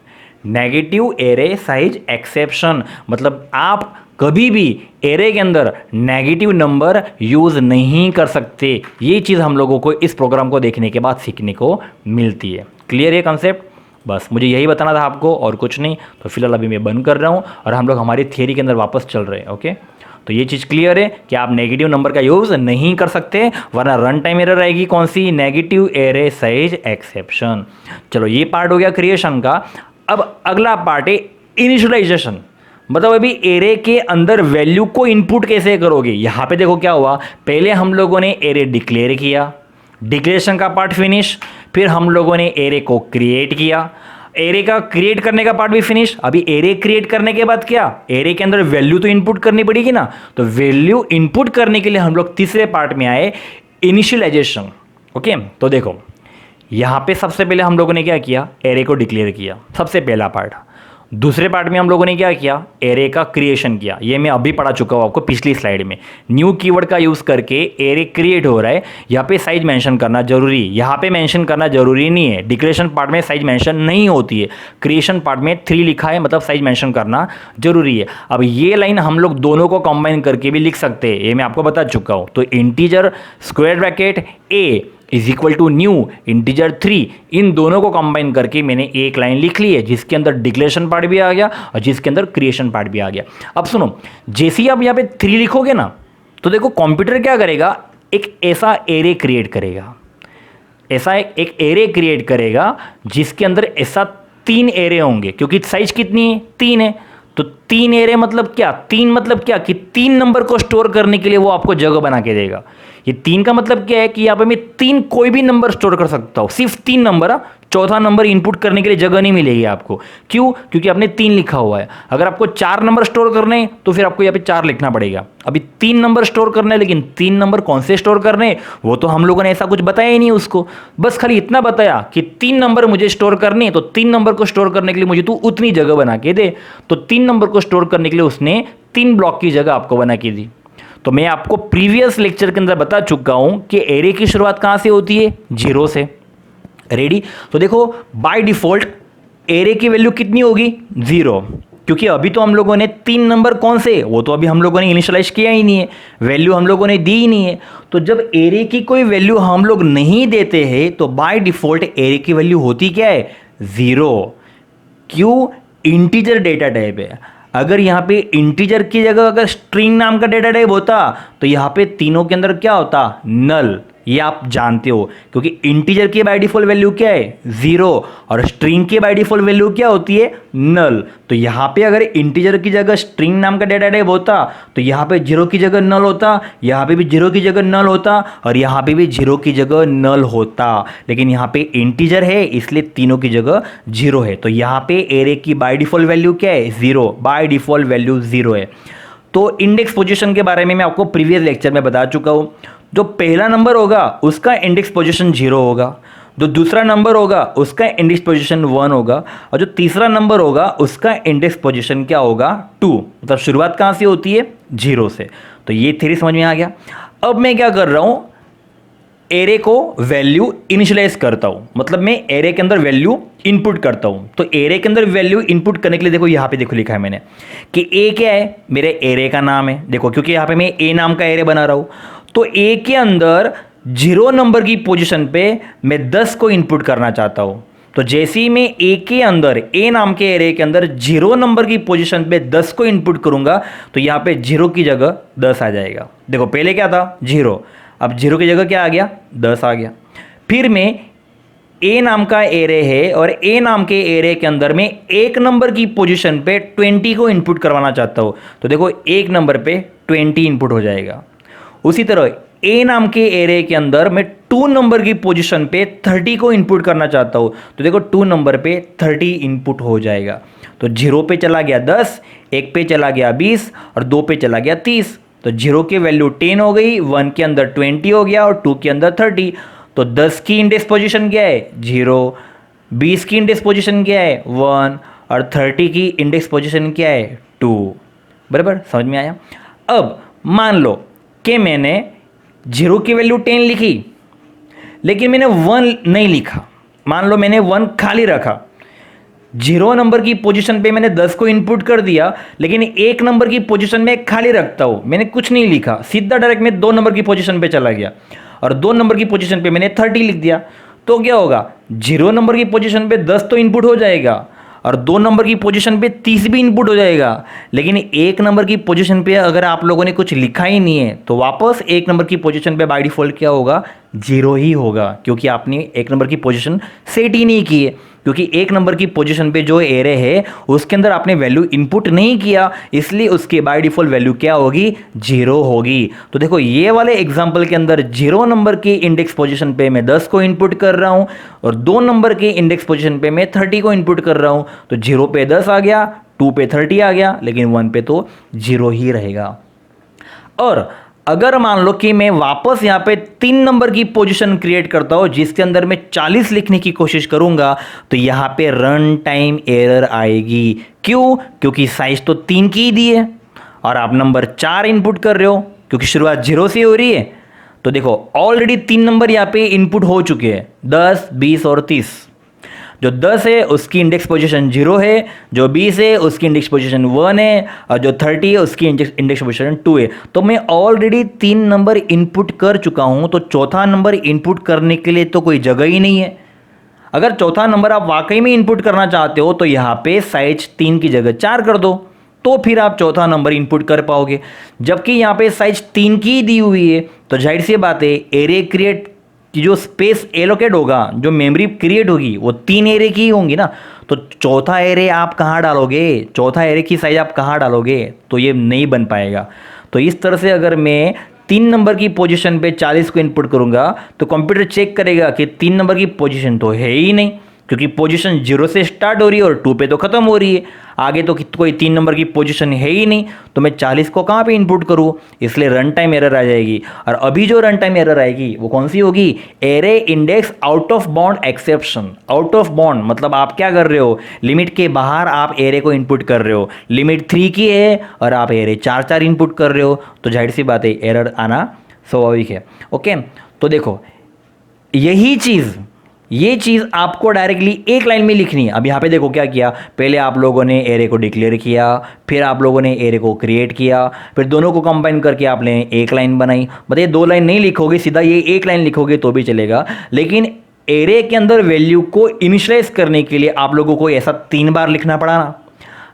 Negative array size exception मतलब आप कभी भी एरे के अंदर नेगेटिव नंबर यूज़ नहीं कर सकते। ये चीज़ हम लोगों को इस प्रोग्राम को देखने के बाद सीखने को मिलती है। क्लियर है कॉन्सेप्ट? बस मुझे यही बताना था आपको और कुछ नहीं। तो फिलहाल अभी मैं बंद कर रहा हूँ और हम लोग हमारी थियरी के अंदर वापस चल रहे हैं। ओके, तो ये चीज़ क्लियर है कि आप नेगेटिव नंबर का यूज़ नहीं कर सकते, वरना रन टाइम एरर आएगी। कौन सी? Negative array size exception. चलो ये पार्ट हो गया क्रिएशन का। अब अगला पार्ट है इनिशियलाइजेशन, मतलब अभी एरे के अंदर वैल्यू को इनपुट कैसे करोगे। यहाँ पे देखो क्या हुआ, पहले हम लोगों ने एरे डिक्लेयर किया, डिक्लेरेशन का पार्ट फिनिश, फिर हम लोगों ने एरे को क्रिएट किया, एरे का क्रिएट करने का पार्ट भी फिनिश। अभी एरे क्रिएट करने के बाद क्या, एरे के अंदर वैल्यू तो इनपुट करनी पड़ेगी ना, तो वैल्यू इनपुट करने के लिए हम लोग तीसरे पार्ट में आए, इनिशियलाइजेशन। ओके, तो देखो यहाँ पे सबसे पहले हम लोगों ने क्या किया, एरे को डिक्लेयर किया, सबसे पहला पार्ट। दूसरे पार्ट में हम लोगों ने क्या किया, एरे का क्रिएशन किया। ये मैं अभी पढ़ा चुका हूँ आपको पिछली स्लाइड में। न्यू कीवर्ड का यूज़ करके एरे क्रिएट हो रहा है, यहाँ पे साइज मेंशन करना जरूरी, यहाँ पे मेंशन करना जरूरी नहीं है। डिक्लेरेशन पार्ट में साइज मेंशन नहीं होती है, क्रिएशन पार्ट में 3 लिखा है, मतलब साइज मेंशन करना जरूरी है। अब ये लाइन हम लोग दोनों को कंबाइन करके भी लिख सकते हैं, ये मैं आपको बता चुका हूँ। तो integer square bracket A is equal to new integer 3, इन दोनों को कंबाइन करके मैंने एक लाइन लिख ली है, जिसके अंदर डिक्लेरेशन पार्ट भी आ गया और जिसके अंदर क्रिएशन पार्ट भी आ गया। अब सुनो, जैसे ही आप यहाँ पे 3 लिखोगे ना, तो देखो कंप्यूटर क्या करेगा, एक ऐसा एरे क्रिएट करेगा, ऐसा एक एरे क्रिएट करेगा जिसके अंदर ऐसा 3 एरे होंगे, क्योंकि साइज कितनी है, 3 है। तो 3 एरे मतलब क्या, 3 मतलब क्या कि 3 नंबर को स्टोर करने के लिए वो आपको जगह बना के देगा। ये 3 का मतलब क्या है कि यहाँ पे मैं 3 कोई भी नंबर स्टोर कर सकता हूँ, सिर्फ 3 नंबर। चौथा नंबर इनपुट करने के लिए जगह नहीं मिलेगी आपको। क्यों? क्योंकि आपने 3 लिखा हुआ है। अगर आपको 4 नंबर स्टोर करने हैं तो फिर आपको यहाँ पे 4 लिखना पड़ेगा। अभी 3 नंबर स्टोर करना है, लेकिन 3 नंबर कौन से स्टोर करने वो तो हम लोगों ने ऐसा कुछ बताया ही नहीं उसको। बस खाली इतना बताया कि 3 नंबर मुझे स्टोर करने हैं, तो 3 नंबर को स्टोर करने के लिए मुझे तू उतनी जगह बना के दे। तो 3 नंबर को स्टोर करने के लिए उसने 3 ब्लॉक की जगह आपको बना के दी। तो मैं आपको प्रीवियस लेक्चर के अंदर बता चुका हूं कि एरे की शुरुआत कहां से होती है, 0 से। रेडी? तो देखो बाय डिफॉल्ट एरे की वैल्यू कितनी होगी, 0। क्योंकि अभी तो हम लोगों ने 3 नंबर कौन से, वो तो अभी हम लोगों ने इनिशियलाइज किया ही नहीं है, वैल्यू हम लोगों ने दी ही नहीं है। तो जब एरे की कोई वैल्यू हम लोग नहीं देते हैं तो बाय डिफॉल्ट एरे की वैल्यू होती क्या है, 0। क्यों, इंटीजर डेटा टाइप है। अगर यहाँ पे इंटीजर की जगह अगर स्ट्रिंग नाम का डेटा टाइप होता तो यहाँ पे तीनों के अंदर क्या होता, नल। ये आप जानते हो, क्योंकि इंटीजर की बाय डिफॉल्ट वैल्यू क्या है, 0, और स्ट्रिंग की बाय डिफॉल्ट वैल्यू क्या होती है, नल। तो यहाँ पे अगर इंटीजर की जगह स्ट्रिंग नाम का डेटा टाइप होता तो यहाँ पे 0 की जगह नल होता, यहाँ पे भी 0 की जगह नल होता, और यहाँ पे भी 0 की जगह नल होता। लेकिन यहाँ पे इंटीजर है इसलिए तीनों की जगह 0 है। तो यहाँ पे एरे की बाय डिफॉल्ट वैल्यू क्या है, 0, बाय डिफॉल्ट वैल्यू 0 है। तो इंडेक्स पोजीशन के बारे में मैं आपको प्रीवियस लेक्चर में बता चुका हूँ। जो पहला नंबर होगा उसका इंडेक्स पोजीशन 0 होगा, जो दूसरा नंबर होगा उसका इंडेक्स पोजीशन 1 होगा, और जो तीसरा नंबर होगा उसका इंडेक्स पोजीशन क्या होगा, 2। मतलब शुरुआत कहाँ से होती है, 0 से। तो ये थ्योरी समझ में आ गया। अब मैं क्या कर रहा हूँ, एरे को वैल्यू इनिशियलाइज करता हूँ, मतलब मैं एरे के अंदर वैल्यू इनपुट करता हूँ। तो एरे के अंदर वैल्यू इनपुट करने के लिए देखो यहाँ पे देखो लिखा है मैंने कि ए क्या है, मेरे एरे का नाम है। देखो क्योंकि यहाँ पे मैं ए नाम का एरे बना रहा हूँ, तो ए के अंदर 0 नंबर की पोजीशन पे मैं 10 को इनपुट करना चाहता हूँ। तो जैसे ही मैं ए के अंदर, ए नाम के एरे के अंदर 0 नंबर की पोजीशन पे 10 को इनपुट करूंगा तो यहाँ पे 0 की जगह 10 आ जाएगा। देखो पहले क्या था, 0, अब 0 की जगह क्या आ गया, 10 आ गया। फिर मैं ए नाम का एरे है और ए नाम के एरे के अंदर मैं 1 नंबर की पोजीशन पे 20 को इनपुट करवाना चाहता हूँ। तो देखो 1 नंबर पे 20 इनपुट हो जाएगा। उसी तरह ए नाम के एरे के अंदर मैं 2 नंबर की पोजीशन पे 30 को इनपुट करना चाहता हूँ। तो देखो 2 नंबर पे 30 इनपुट हो जाएगा। तो 0 पे चला गया 10, 1 पे चला गया 20 और 2 पे चला गया 30। तो 0 की वैल्यू 10 हो गई, 1 के अंदर 20 हो गया और 2 के अंदर 30। तो 10 की इंडेक्स पोजीशन क्या है, 0, 20 की इंडेक्स पोजीशन क्या है, 1, और 30 की इंडेक्स पोजीशन क्या है, 2। बराबर, समझ में आया। अब मान लो कि मैंने 0 की वैल्यू 10 लिखी लेकिन मैंने 1 नहीं लिखा। मान लो मैंने 1 खाली रखा, 0 नंबर की पोजीशन पे मैंने 10 को इनपुट कर दिया लेकिन 1 नंबर की पोजीशन में खाली रखता हूं, मैंने कुछ नहीं लिखा, सीधा डायरेक्ट में 2 नंबर की पोजीशन पे चला गया और 2 नंबर की पोजीशन पे मैंने 30 लिख दिया। तो क्या होगा, 0 नंबर की पोजीशन पे 10 तो इनपुट हो जाएगा और 2 नंबर की पोजीशन पे 30 भी इनपुट हो जाएगा। लेकिन 1 नंबर की पोजीशन पे अगर आप लोगों ने कुछ लिखा ही नहीं है तो वापस 1 नंबर की पोजीशन पे बाय डिफॉल्ट क्या होगा, 0 ही होगा, क्योंकि आपने 1 नंबर की पोजीशन सेट ही नहीं की है। क्योंकि 1 नंबर की पोजीशन पे जो एरे है उसके अंदर आपने वैल्यू इनपुट नहीं किया, इसलिए उसकी बाय डिफॉल्ट वैल्यू क्या होगी, 0 होगी। तो देखो ये वाले एग्जांपल के अंदर 0 नंबर की इंडेक्स पोजीशन पे मैं 10 को इनपुट कर रहा हूं और 2 नंबर की इंडेक्स पोजीशन पे मैं 30 को इनपुट कर रहा हूं। तो 0 पे 10 आ गया, 2 पे 30 आ गया, लेकिन 1 पे तो 0 ही रहेगा। और अगर मान लो कि मैं वापस यहाँ पे 3 नंबर की पोजीशन क्रिएट करता हूँ जिसके अंदर मैं 40 लिखने की कोशिश करूंगा तो यहाँ पे रन टाइम एरर आएगी। क्यों, क्योंकि साइज तो 3 की ही दी है और आप नंबर 4 इनपुट कर रहे हो, क्योंकि शुरुआत 0 से हो रही है। तो देखो ऑलरेडी 3 नंबर यहाँ पे इनपुट हो चुके हैं, 10, 20 और 30। जो 10 है उसकी इंडेक्स पोजीशन 0 है, जो 20 है उसकी इंडेक्स पोजीशन 1 है और जो 30 है उसकी इंडेक्स पोजीशन 2 है। तो मैं ऑलरेडी 3 नंबर इनपुट कर चुका हूं, तो चौथा नंबर इनपुट करने के लिए तो कोई जगह ही नहीं है। अगर चौथा नंबर आप वाकई में इनपुट करना चाहते हो तो यहाँ पे साइज 3 की जगह 4 कर दो, तो फिर आप चौथा नंबर इनपुट कर पाओगे। जबकि यहाँ पे साइज 3 की दी हुई है तो जाहिर सी बात है एरे क्रिएट कि जो स्पेस एलोकेट होगा, जो मेमोरी क्रिएट होगी वो 3 एरे की होंगी ना। तो चौथा एरे आप कहाँ डालोगे, चौथा एरे की साइज आप कहाँ डालोगे, तो ये नहीं बन पाएगा। तो इस तरह से अगर मैं 3 नंबर की पोजीशन पे 40 को इनपुट करूंगा तो कंप्यूटर चेक करेगा कि 3 नंबर की पोजीशन तो है ही नहीं, क्योंकि पोजीशन 0 से स्टार्ट हो रही है और 2 पे तो खत्म हो रही है, आगे तो कोई 3 नंबर की पोजीशन है ही नहीं। तो मैं 40 को कहाँ पे इनपुट करूँ, इसलिए रन टाइम एरर आ जाएगी। और अभी जो रन टाइम एरर आएगी वो कौन सी होगी, array index out of bound exception. Out of bound मतलब आप क्या कर रहे हो, लिमिट के बाहर आप एरे को इनपुट कर रहे हो, लिमिट 3 की है और आप एरे 4 इनपुट कर रहे हो, तो जाहिर सी बात है एरर आना स्वाभाविक है। ओके, तो देखो यही चीज़ ये चीज़ आपको डायरेक्टली एक लाइन में लिखनी है। अब यहाँ पे देखो क्या किया, पहले आप लोगों ने एरे को डिक्लेयर किया, फिर आप लोगों ने एरे को क्रिएट किया, फिर दोनों को कंबाइन करके आपने एक लाइन बनाई। बताइए 2 लाइन नहीं लिखोगे, सीधा ये एक लाइन लिखोगे तो भी चलेगा, लेकिन एरे के अंदर वैल्यू को इनिशियलाइज करने के लिए आप लोगों को ऐसा 3 बार लिखना पड़ा ना।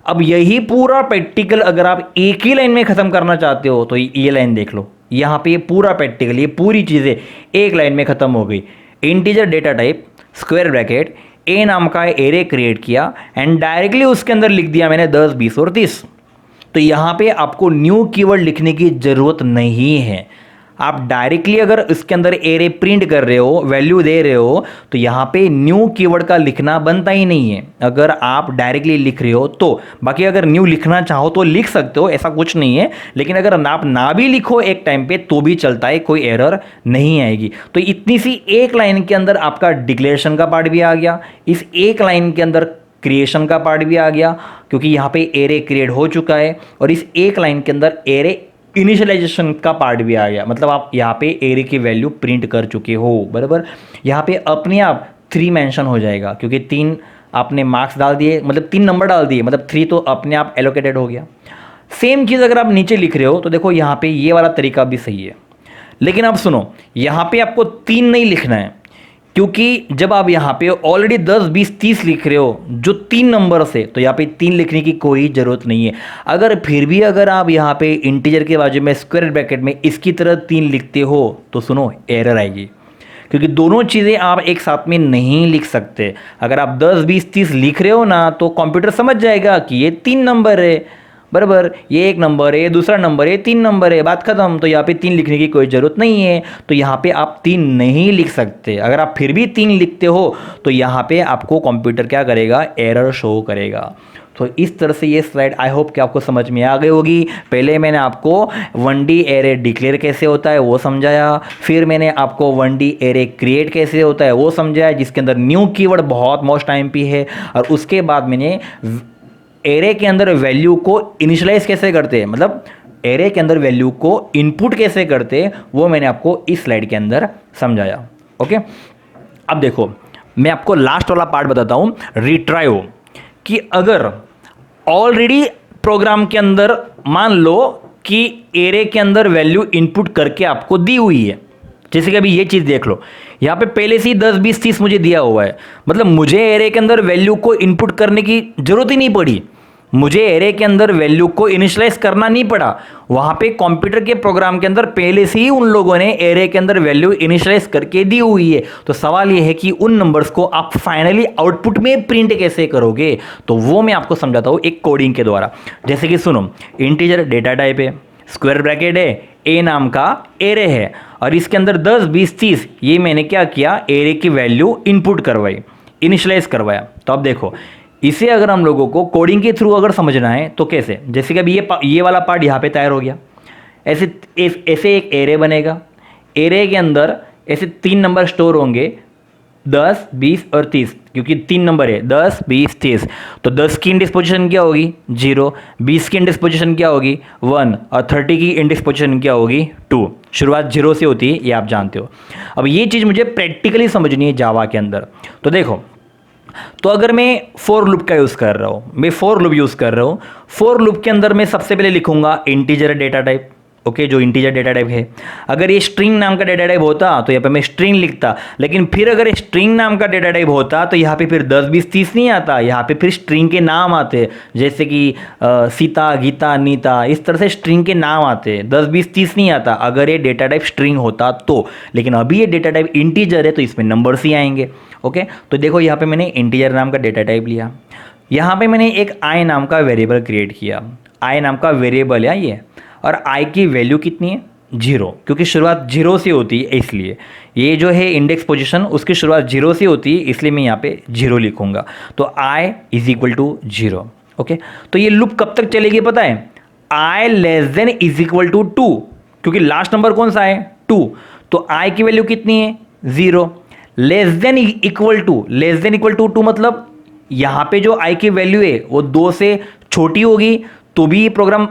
अब यही पूरा प्रैक्टिकल अगर आप एक ही लाइन में ख़त्म करना चाहते हो तो ये लाइन देख लो, यहाँ पे पूरा प्रैक्टिकल ये पूरी चीज़ें एक लाइन में ख़त्म हो गई। Integer data type square bracket A नाम का एरे क्रिएट किया एंड डायरेक्टली उसके अंदर लिख दिया मैंने 10, 20 और 30। तो यहाँ पे आपको न्यू कीवर्ड लिखने की ज़रूरत नहीं है। आप डायरेक्टली अगर इसके अंदर एरे प्रिंट कर रहे हो, वैल्यू दे रहे हो, तो यहाँ पे न्यू कीवर्ड का लिखना बनता ही नहीं है अगर आप डायरेक्टली लिख रहे हो तो। बाकी अगर न्यू लिखना चाहो तो लिख सकते हो, ऐसा कुछ नहीं है, लेकिन अगर आप ना भी लिखो एक टाइम पे तो भी चलता है, कोई एरर नहीं आएगी। तो इतनी सी एक लाइन के अंदर आपका डिक्लेरेशन का पार्ट भी आ गया, इस एक लाइन के अंदर क्रिएशन का पार्ट भी आ गया, क्योंकि यहाँ पे एरे क्रिएट हो चुका है, और इस एक लाइन के अंदर एरे इनिशियलाइजेशन का पार्ट भी आ गया, मतलब आप यहाँ पे एरे की वैल्यू प्रिंट कर चुके हो, बराबर। यहाँ पे अपने आप 3 मेंशन हो जाएगा, क्योंकि 3 आपने मार्क्स डाल दिए, मतलब 3 नंबर डाल दिए, मतलब 3 तो अपने आप एलोकेटेड हो गया। सेम चीज़ अगर आप नीचे लिख रहे हो तो देखो यहाँ पे ये वाला तरीका भी सही है, लेकिन अब सुनो, यहाँ पे आपको 3 नहीं लिखना है, क्योंकि जब आप यहाँ पे ऑलरेडी 10, 20, 30 लिख रहे हो जो 3 नंबर से, तो यहाँ पे 3 लिखने की कोई ज़रूरत नहीं है। अगर फिर भी अगर आप यहाँ पे इंटीजर के बाजू में स्क्वायर ब्रैकेट में इसकी तरह 3 लिखते हो तो सुनो एरर आएगी, क्योंकि दोनों चीज़ें आप एक साथ में नहीं लिख सकते। अगर आप 10, 20, 30 लिख रहे हो ना तो कंप्यूटर समझ जाएगा कि ये 3 नंबर है, बराबर, ये 1 नंबर है, ये दूसरा नंबर है, 3 नंबर है, बात खत्म। तो यहाँ पे 3 लिखने की कोई ज़रूरत नहीं है, तो यहाँ पे आप 3 नहीं लिख सकते। अगर आप फिर भी 3 लिखते हो तो यहाँ पे आपको कंप्यूटर क्या करेगा, एरर शो करेगा। तो इस तरह से ये स्लाइड आई होप कि आपको समझ में आ गई होगी। पहले मैंने आपको 1D एरे डिक्लेयर कैसे होता है वो समझाया, फिर मैंने आपको 1D एरे क्रिएट कैसे होता है वो समझाया, जिसके अंदर न्यू कीवर्ड बहुत मोस्ट टाइम पे है, और उसके बाद मैंने एरे के अंदर वैल्यू को इनिशियलाइज कैसे करते हैं, मतलब एरे के अंदर वैल्यू को इनपुट कैसे करते हैं, वो मैंने आपको इस स्लाइड के अंदर समझाया। ओके, अब देखो मैं आपको लास्ट वाला पार्ट बताता हूँ, रिट्राइव, कि अगर ऑलरेडी प्रोग्राम के अंदर मान लो कि एरे के अंदर वैल्यू इनपुट करके आपको दी हुई है, जैसे कि अभी ये चीज़ देख लो, यहाँ पे पहले से ही 10, 20, 30 मुझे दिया हुआ है, मतलब मुझे एरे के अंदर वैल्यू को इनपुट करने की जरूरत ही नहीं पड़ी, मुझे एरे के अंदर वैल्यू को इनिशियलाइज करना नहीं पड़ा। वहाँ पे कंप्यूटर के प्रोग्राम के अंदर पहले से ही उन लोगों ने एरे के अंदर वैल्यू इनिशियलाइज करके दी हुई है। तो सवाल ये है कि उन नंबर्स को आप फाइनली आउटपुट में प्रिंट कैसे करोगे, तो वो मैं आपको समझाता हूँ एक कोडिंग के द्वारा। जैसे कि सुनो, इंटीजर डेटा टाइप है, स्क्वायर ब्रैकेट है, ए नाम का एरे है, और इसके अंदर 10, 20, 30 ये मैंने क्या किया, एरे की वैल्यू इनपुट करवाई, इनिशियलाइज करवाया। तो अब देखो इसे अगर हम लोगों को कोडिंग के थ्रू अगर समझना है तो कैसे, जैसे कि अभी ये वाला पार्ट यहाँ पे तैयार हो गया, ऐसे एक एरे बनेगा, एरे के अंदर ऐसे 3 नंबर स्टोर होंगे, 10, 20 और 30, क्योंकि 3 नंबर है 10, 20, 30। तो 10 की इंडेक्स पोजीशन क्या होगी, 0, 20 की इंडेक्स पोजीशन क्या होगी, 1, और 30 की इंडेक्स पोजीशन क्या होगी, 2। शुरुआत 0 से होती है, ये आप जानते हो। अब ये चीज़ मुझे प्रैक्टिकली समझनी है जावा के अंदर। तो देखो, तो अगर मैं फॉर लूप का यूज़ कर रहा हूँ, मैं फॉर लूप यूज़ कर रहा हूँ, फॉर लूप के अंदर मैं सबसे पहले लिखूंगा इंटीजर डेटा टाइप, ओके, जो इंटीजर डेटा टाइप है। अगर ये स्ट्रिंग नाम का डेटा टाइप होता तो यहाँ पे मैं स्ट्रिंग लिखता, लेकिन फिर अगर स्ट्रिंग नाम का डेटा टाइप होता तो यहाँ पे फिर 10, 20, 30 नहीं आता, यहाँ पे फिर स्ट्रिंग के नाम आते, जैसे कि सीता, गीता, नीता, इस तरह से स्ट्रिंग के नाम आते, 10, 20, 30 नहीं आता अगर ये डेटा टाइप स्ट्रिंग होता तो। लेकिन अभी ये डेटा टाइप इंटीजर है तो इसमें नंबर्स ही आएंगे। ओके, तो देखो यहाँ पे मैंने इंटीजर नाम का डेटा टाइप लिया, यहाँ पे मैंने एक आई नाम का वेरिएबल क्रिएट किया, आई नाम का वेरिएबल है ये, और आई की वैल्यू कितनी है, 0, क्योंकि शुरुआत 0 से होती है, इसलिए ये जो है इंडेक्स पोजीशन उसकी शुरुआत 0 से होती है, इसलिए मैं यहाँ पे 0 लिखूंगा। तो I is equal to 0। Okay, तो ये लूप कब तक चलेगी पता है, I less than is equal to 2, क्योंकि लास्ट नंबर कौन सा है, 2, तो आई की वैल्यू कितनी है, 0, less than equal to, less than equal to 2 मतलब यहाँ पे जो आई की वैल्यू है वो 2 से छोटी होगी तो भी ये प्रोग्राम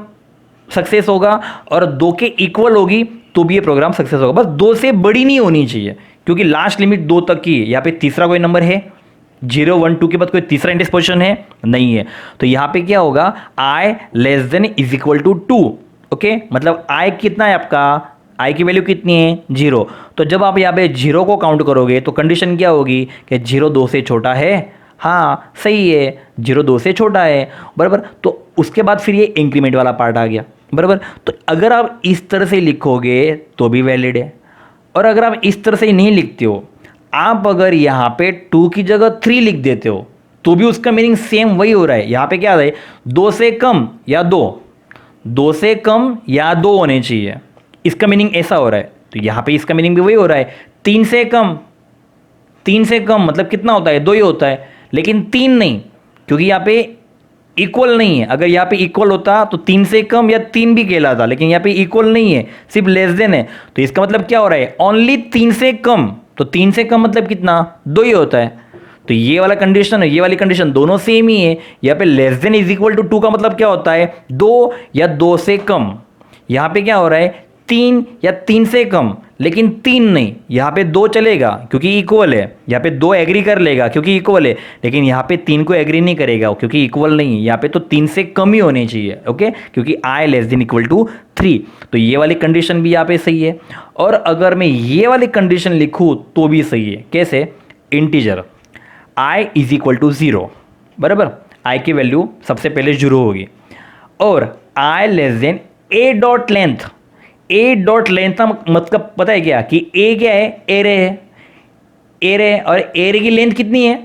सक्सेस होगा, और 2 के इक्वल होगी तो भी ये प्रोग्राम सक्सेस होगा, बस 2 से बड़ी नहीं होनी चाहिए, क्योंकि लास्ट लिमिट 2 तक की है। यहाँ पे तीसरा कोई नंबर है 0 1 2 के बाद कोई तीसरा इंडेक्स पोजीशन है नहीं है। तो यहाँ पे क्या होगा i less than is equal to 2। Okay, मतलब i कितना है आपका, i की वैल्यू कितनी है 0। तो जब आप यहाँ पे 0 को काउंट करोगे तो कंडीशन क्या होगी कि 0 2 से छोटा है। हाँ सही है, 0 2 से छोटा है बराबर। तो उसके बाद फिर ये इंक्रीमेंट वाला पार्ट आ गया बराबर। तो अगर आप इस तरह से लिखोगे तो भी वैलिड है, और अगर आप इस तरह से नहीं लिखते हो, आप अगर यहाँ पे 2 की जगह 3 लिख देते हो तो भी उसका मीनिंग सेम वही हो रहा है। यहाँ पे क्या है 2 से कम या 2 से कम या 2 होने चाहिए, इसका मीनिंग ऐसा हो रहा है। तो यहाँ पे इसका मीनिंग भी वही हो रहा है। 3 से कम मतलब कितना होता है 2 ही होता है, लेकिन 3 नहीं, क्योंकि यहाँ पे इक्वल नहीं है। अगर यहाँ पे इक्वल होता तो 3 से कम या 3 भी कहलाता, लेकिन यहाँ पे इक्वल नहीं है, सिर्फ लेस देन है। तो इसका मतलब क्या हो रहा है ओनली 3 से कम। तो 3 से कम मतलब कितना 2 ही होता है। तो ये वाला कंडीशन है, ये वाली कंडीशन दोनों सेम ही है। यहाँ पे less than is equal to 2 का मतलब क्या होता है 2 या 2 से कम। यहाँ पे क्या हो रहा है 3 या 3 से कम, लेकिन 3 नहीं। यहाँ पे 2 चलेगा क्योंकि इक्वल है, यहाँ पे 2 एग्री कर लेगा क्योंकि इक्वल है, लेकिन यहाँ पे 3 को एग्री नहीं करेगा क्योंकि इक्वल नहीं है। यहाँ पे तो 3 से कम ही होने चाहिए। ओके, क्योंकि i less than equal to 3। तो ये वाली कंडीशन भी यहाँ पे सही है। और अगर मैं ये वाली कंडीशन लिखूँ तो भी सही है। कैसे, integer i is equal to 0 बराबर। i की वैल्यू सबसे पहले 0 होगी, और i less then a dot length. A dot length का मतलब पता है क्या कि ए क्या है, एरे है, एरे है। और एरे की लेंथ कितनी है,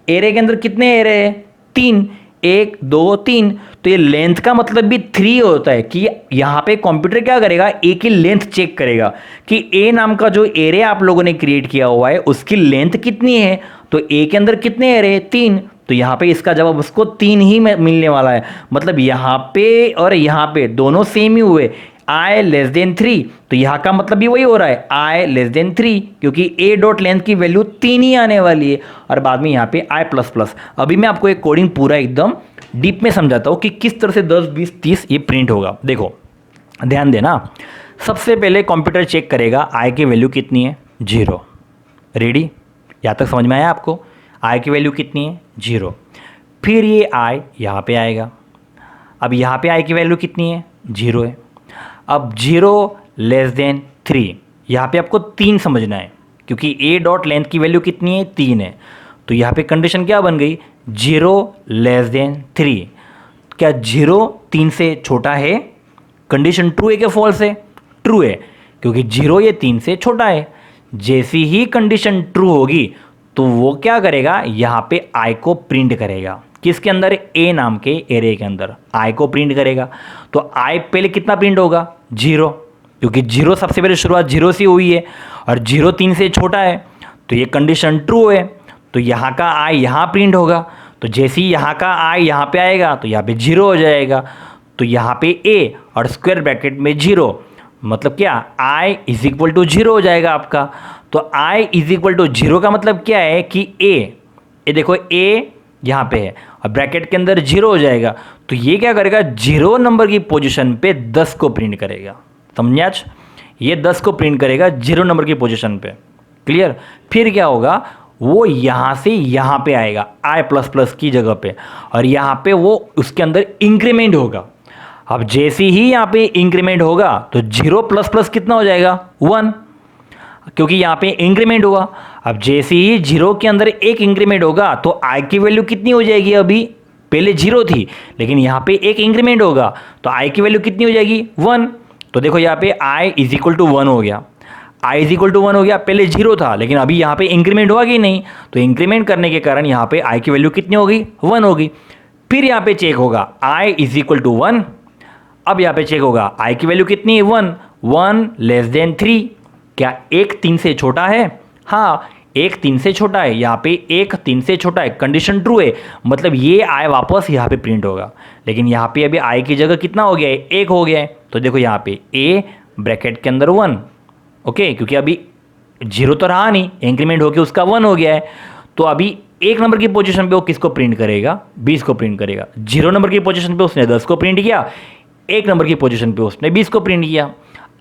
एरे के अंदर कितने एरे है 3, 1 2 3। तो ये लेंथ का मतलब भी 3 होता है कि यहाँ पे कंप्यूटर क्या करेगा ए की लेंथ चेक करेगा कि ए नाम का जो एरे आप लोगों ने क्रिएट किया हुआ है उसकी लेंथ कितनी है। तो ए के अंदर कितने एरे 3, तो यहाँ पे इसका जवाब उसको 3 ही मिलने वाला है। मतलब यहाँ पे और यहाँ पे दोनों सेम ही हुए, i लेस देन 3। तो यहाँ का मतलब भी वही हो रहा है i लेस देन 3, क्योंकि a डॉट लेंथ की वैल्यू 3 ही आने वाली है। और बाद में यहाँ पे i प्लस प्लस। अभी मैं आपको एक कोडिंग पूरा एकदम डीप में समझाता हूँ कि किस तरह से 10 20 30 ये प्रिंट होगा। देखो ध्यान देना, सबसे पहले कंप्यूटर चेक करेगा i की वैल्यू कितनी है 0। रेडी, यहाँ तक समझ में आया आपको, i की वैल्यू कितनी है 0। फिर ये i यहाँ पे आएगा। अब यहाँ पे i की वैल्यू कितनी है 0 है। अब 0 लेस देन 3, यहाँ पे आपको 3 समझना है क्योंकि a डॉट लेंथ की वैल्यू कितनी है 3 है। तो यहाँ पे कंडीशन क्या बन गई 0 लेस देन 3। क्या 0 3 से छोटा है, कंडीशन ट्रू है क्या फॉल्स है, ट्रू है, क्योंकि 0 ये 3 से छोटा है। जैसी ही कंडीशन ट्रू होगी तो वो क्या करेगा यहाँ पे i को प्रिंट करेगा, किसके अंदर a नाम के एरे के अंदर i को प्रिंट करेगा। तो i पहले कितना प्रिंट होगा 0, क्योंकि 0 सबसे पहले शुरुआत 0 से हुई है और 0 3 से छोटा है। तो ये कंडीशन ट्रू है, तो यहाँ का i यहाँ प्रिंट होगा। तो जैसे ही यहाँ का i यहाँ पे आएगा तो यहाँ पे 0 हो जाएगा। तो यहाँ पे a और स्क्वायर ब्रैकेट में 0, मतलब क्या i इज इक्वल टू 0 हो जाएगा आपका। तो i इज इक्वल टू 0 का मतलब क्या है कि a देखो a यहाँ पे है और ब्रैकेट के अंदर 0 हो जाएगा। तो ये क्या करेगा 0 नंबर की पोजीशन पे 10 को प्रिंट करेगा। समझे आज, ये 10 को प्रिंट करेगा 0 नंबर की पोजीशन पे। क्लियर। फिर क्या होगा वो यहाँ से यहाँ पे आएगा i प्लस प्लस की जगह पे, और यहाँ पे वो उसके अंदर इंक्रीमेंट होगा। अब जैसे ही यहाँ पे इंक्रीमेंट होगा तो 0 प्लस प्लस कितना हो जाएगा 1, क्योंकि यहाँ पे इंक्रीमेंट हुआ। अब जैसे ही 0 के अंदर एक इंक्रीमेंट होगा तो i की वैल्यू कितनी हो जाएगी, अभी पहले 0 थी लेकिन यहाँ पे एक इंक्रीमेंट होगा तो i की वैल्यू कितनी हो जाएगी 1। तो देखो यहाँ पे i इज इक्वल टू 1 हो गया, i इज इक्वल टू 1 हो गया। पहले 0 था लेकिन अभी यहाँ पे इंक्रीमेंट हुआ कि नहीं, तो इंक्रीमेंट करने के कारण यहाँ पे i की वैल्यू कितनी होगी 1 होगी। फिर यहाँ पे चेक होगा i इज इक्वल टू 1। अब यहाँ पे चेक होगा i की वैल्यू कितनी है 1 लेस देन 3। क्या 1 3 से छोटा है, हाँ 1 3 से छोटा है। यहाँ पे 1 3 से छोटा है, कंडीशन ट्रू है, मतलब ये i वापस यहाँ पे प्रिंट होगा। लेकिन यहाँ पे अभी i की जगह कितना हो गया है 1 हो गया है। तो देखो यहाँ पे a ब्रैकेट के अंदर 1, ओके, क्योंकि अभी 0 तो रहा नहीं, इंक्रीमेंट होकर उसका 1 हो गया है। तो अभी 1 नंबर की पोजीशन पे वो किसको प्रिंट करेगा 20 को प्रिंट करेगा। 0 नंबर की पोजीशन पे उसने 10 को प्रिंट किया, 1 नंबर की पोजीशन पे उसने 20 को प्रिंट किया।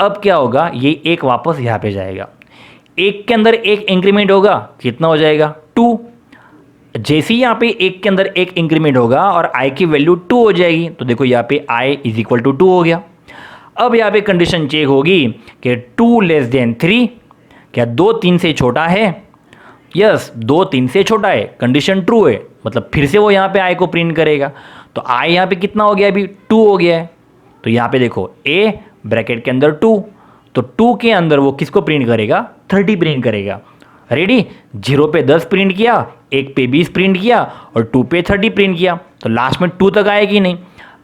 अब क्या होगा ये 1 वापस यहाँ पे जाएगा, एक के अंदर एक इंक्रीमेंट होगा, कितना हो जाएगा 2। जैसे ही यहाँ पे एक के अंदर एक इंक्रीमेंट होगा और i की वैल्यू 2 हो जाएगी, तो देखो यहाँ पे i इज इक्वल टू 2 हो गया। अब यहाँ पे कंडीशन चेक होगी कि 2 लेस देन 3, क्या 2 3 से छोटा है? यस, 2 3 से छोटा है, कंडीशन ट्रू है, मतलब फिर से वो यहाँ पे i को प्रिंट करेगा। तो i यहाँ पे कितना हो गया, अभी 2 हो गया है। तो यहाँ पे देखो a ब्रैकेट के अंदर 2, तो 2 के अंदर वो किसको प्रिंट करेगा, 30 प्रिंट करेगा। रेडी, 0 पे 10 प्रिंट किया, 1 पे 20 प्रिंट किया और 2 पे 30 प्रिंट किया, तो लास्ट में 2 तक आएगी नहीं।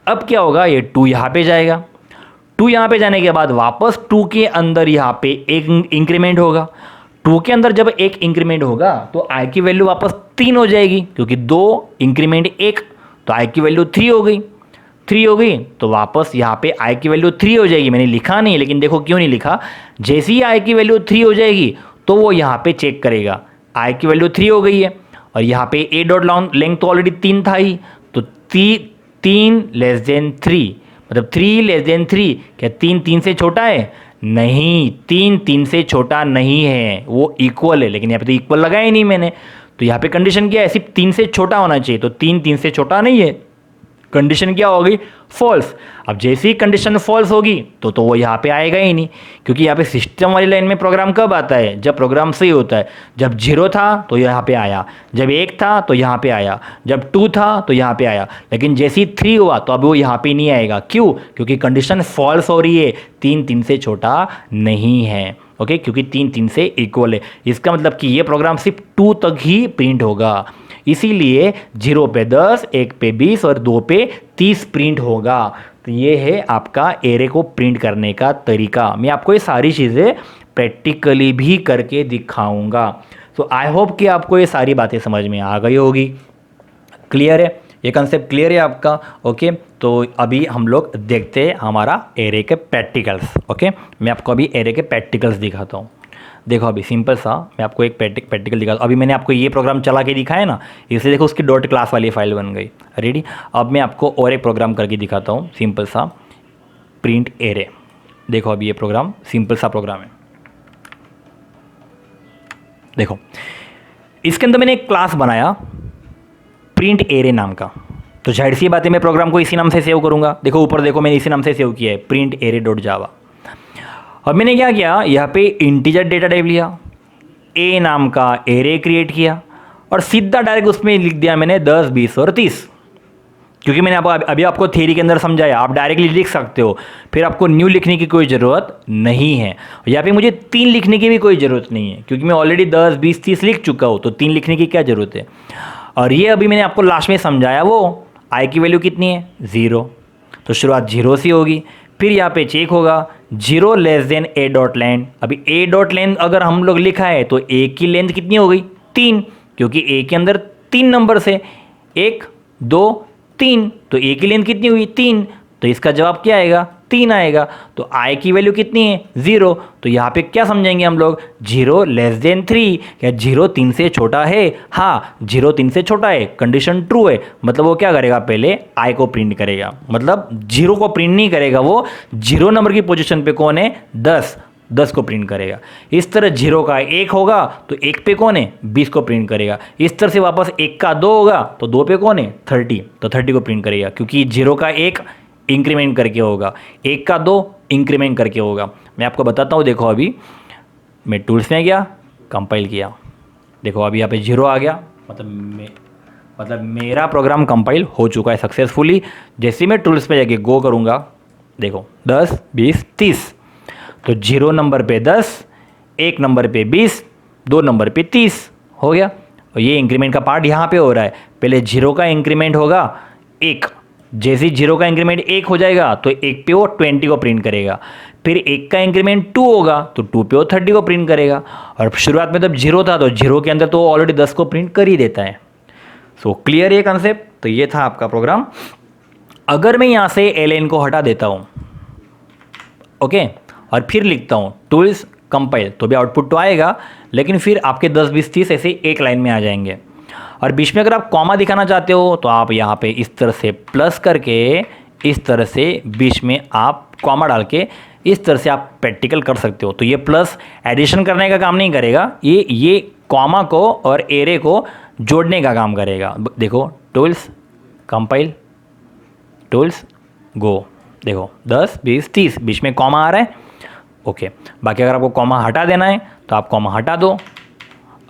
अब क्या होगा, ये 2 यहाँ पे जाएगा, 2 यहाँ पे जाने के बाद वापस 2 के अंदर यहाँ पे एक इंक्रीमेंट होगा। 2 के अंदर जब एक इंक्रीमेंट होगा तो i की वैल्यू वापस 3 हो जाएगी, क्योंकि 2 इंक्रीमेंट 1, तो i की वैल्यू 3 हो गई। 3 हो गई तो वापस यहाँ पे i की वैल्यू 3 हो जाएगी। मैंने लिखा नहीं, लेकिन देखो क्यों नहीं लिखा, जैसे ही i की वैल्यू 3 हो जाएगी तो वो यहाँ पे चेक करेगा, i की वैल्यू 3 हो गई है और यहाँ पे a डॉट लेंथ तो ऑलरेडी 3 था ही, तो 3 लेस देन 3, मतलब 3 लेस देन 3, क्या 3 3 से छोटा है? नहीं, 3 3 से छोटा नहीं है, वो इक्वल है, लेकिन यहाँ पे तो इक्वल लगाया ही नहीं मैंने। तो यहाँ पे कंडीशन क्या है, सिर्फ 3 से छोटा होना चाहिए, तो 3 3 से छोटा नहीं है, कंडीशन क्या होगी, फॉल्स। अब जैसे ही कंडीशन फॉल्स होगी तो वो यहाँ पे आएगा ही नहीं, क्योंकि यहाँ पे सिस्टम वाली लाइन में प्रोग्राम कब आता है, जब प्रोग्राम सही होता है। जब 0 था तो यहाँ पे आया, जब 1 था तो यहाँ पे आया, जब 2 था तो यहाँ पे आया, लेकिन जैसे ही 3 हुआ तो अब वो यहाँ पे नहीं आएगा। क्यों? क्योंकि कंडीशन फॉल्स हो रही है, 3 3 से छोटा नहीं है। ओके, क्योंकि 3 3 से इक्वल है, इसका मतलब कि ये प्रोग्राम सिर्फ 2 तक ही प्रिंट होगा, इसीलिए 0 पे 10, 1 पे 20 और 2 पे 30 प्रिंट होगा। तो ये है आपका एरे को प्रिंट करने का तरीका। मैं आपको ये सारी चीज़ें प्रैक्टिकली भी करके दिखाऊंगा। सो आई होप कि आपको ये सारी बातें समझ में आ गई होगी। क्लियर है, ये कंसेप्ट क्लियर है आपका? ओके, तो अभी हम लोग देखते हैं हमारा एरे के प्रैक्टिकल्स। ओके, मैं आपको अभी एरे के प्रैक्टिकल्स दिखाता हूँ। देखो अभी सिंपल सा मैं आपको एक प्रैक्टिकल दिखाता हूँ। अभी मैंने आपको ये प्रोग्राम चला के दिखाया ना, इससे देखो उसकी डॉट क्लास वाली फाइल बन गई। रेडी, अब मैं आपको और एक प्रोग्राम करके दिखाता हूँ, सिंपल सा प्रिंट एरे। देखो अभी ये प्रोग्राम सिंपल सा प्रोग्राम है। देखो इसके अंदर मैंने एक क्लास बनाया प्रिंट एरे नाम का, तो जाहिर सी बात है मैं प्रोग्राम को इसी नाम से सेव करूंगा। देखो ऊपर देखो मैंने इसी नाम से सेव किया है, प्रिंट एरे डॉट जावा। अब मैंने क्या किया, यहाँ पे इंटीजर डेटा टाइप लिया, ए नाम का एरे क्रिएट किया और सीधा डायरेक्ट उसमें लिख दिया मैंने 10, 20 और 30, क्योंकि मैंने अभी आपको थ्योरी के अंदर समझाया, आप डायरेक्टली लिख सकते हो, फिर आपको न्यू लिखने की कोई ज़रूरत नहीं है। यहाँ पे मुझे 3 लिखने की भी कोई ज़रूरत नहीं है, क्योंकि मैं ऑलरेडी 10, 20, 30 लिख चुका हूँ, तो 3 लिखने की क्या ज़रूरत है। और ये अभी मैंने आपको लास्ट में समझाया, वो आई की वैल्यू कितनी है, 0, तो शुरुआत 0 से होगी। फिर यहाँ पे चेक होगा 0 लेस देन ए डॉट लेंथ। अभी ए डॉट लेंथ अगर हम लोग लिखा है तो ए की लेंथ कितनी हो गई, 3, क्योंकि ए के अंदर 3 नंबर से 1, 2, 3, तो ए की लेंथ कितनी हुई, 3, तो इसका जवाब क्या आएगा, 3 आएगा। तो आई की वैल्यू कितनी है, 0, तो यहाँ पे क्या समझेंगे हम लोग, 0 लेस देन 3, क्या 0 3 से छोटा है? हाँ, 0 3 से छोटा है, कंडीशन ट्रू है, मतलब वो क्या करेगा, पहले आई को प्रिंट करेगा, मतलब 0 को प्रिंट नहीं करेगा, वो 0 नंबर की पोजीशन पे कौन है, 10 को प्रिंट करेगा। इस तरह 0 का 1 होगा तो 1 पे कौन है, 20 को प्रिंट करेगा। इस तरह से वापस 1 का 2 होगा तो 2 पे कौन है, 30, तो 30 को प्रिंट करेगा, क्योंकि 0 का 1 इंक्रीमेंट करके होगा, 1 का 2 इंक्रीमेंट करके होगा। मैं आपको बताता हूँ, देखो अभी मैं टूल्स में गया, कंपाइल किया, देखो अभी यहाँ पे 0 आ गया, मतलब मेरा प्रोग्राम कंपाइल हो चुका है सक्सेसफुली। जैसे मैं टूल्स पे जाके गो करूँगा, देखो 10, 20, 30, तो 0 नंबर पे 10, 1 नंबर पे 20, 2 नंबर पे 30 हो गया। और ये इंक्रीमेंट का पार्ट यहाँ पे हो रहा है, पहले 0 का इंक्रीमेंट होगा 1, जैसे 0 का इंक्रीमेंट 1 हो जाएगा तो 1 पे वो 20 को प्रिंट करेगा, फिर 1 का इंक्रीमेंट 2 होगा तो 2 पे वो 30 को प्रिंट करेगा। और शुरुआत में जब 0 था तो 0 के अंदर तो ऑलरेडी 10 को प्रिंट कर ही देता है। सो क्लियर ये कंसेप्ट, तो ये था आपका प्रोग्राम। अगर मैं यहाँ से एलएन को हटा देता हूँ, ओके, और फिर लिखता हूँ टूल्स कंपाइल, तो भी आउटपुट तो आएगा, लेकिन फिर आपके 10, 20, 30 ऐसे एक लाइन में आ जाएंगे। और बीच में अगर आप कॉमा दिखाना चाहते हो तो आप यहाँ पे इस तरह से प्लस करके, इस तरह से बीच में आप कॉमा डाल के इस तरह से आप प्रैक्टिकल कर सकते हो। तो ये प्लस एडिशन करने का काम नहीं करेगा, ये कॉमा को और एरे को जोड़ने का काम करेगा। देखो टूल्स कंपाइल, टूल्स गो, देखो 10 20 30 बीच में कॉमा आ रहा है, ओके। बाकी अगर आपको कॉमा हटा देना है तो आप कॉमा हटा दो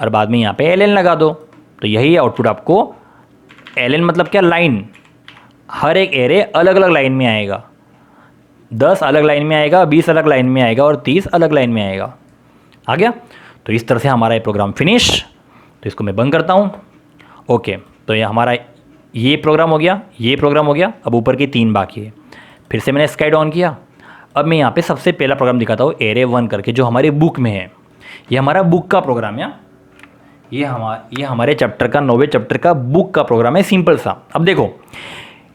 और बाद में यहाँ पे एल लगा दो, तो यही आउटपुट आपको एल मतलब क्या, लाइन। हर एक एरे अलग अलग लाइन में आएगा, 10 अलग लाइन में आएगा, 20 अलग लाइन में आएगा और 30 अलग लाइन में आएगा। आ गया? तो इस तरह से हमारा ये प्रोग्राम फिनिश। तो इसको मैं बंद करता हूँ, ओके। तो ये हमारा ये प्रोग्राम हो गया, ये प्रोग्राम हो गया। अब ऊपर की 3 बाकी है। फिर से मैंने स्काइड ऑन किया। अब मैं यहाँ पे सबसे पहला प्रोग्राम दिखाता हूँ, एरे 1 करके, जो हमारे बुक में है। ये हमारा बुक का प्रोग्राम है, ये हमारे चैप्टर का 9वें चैप्टर का बुक का प्रोग्राम है, सिंपल सा। अब देखो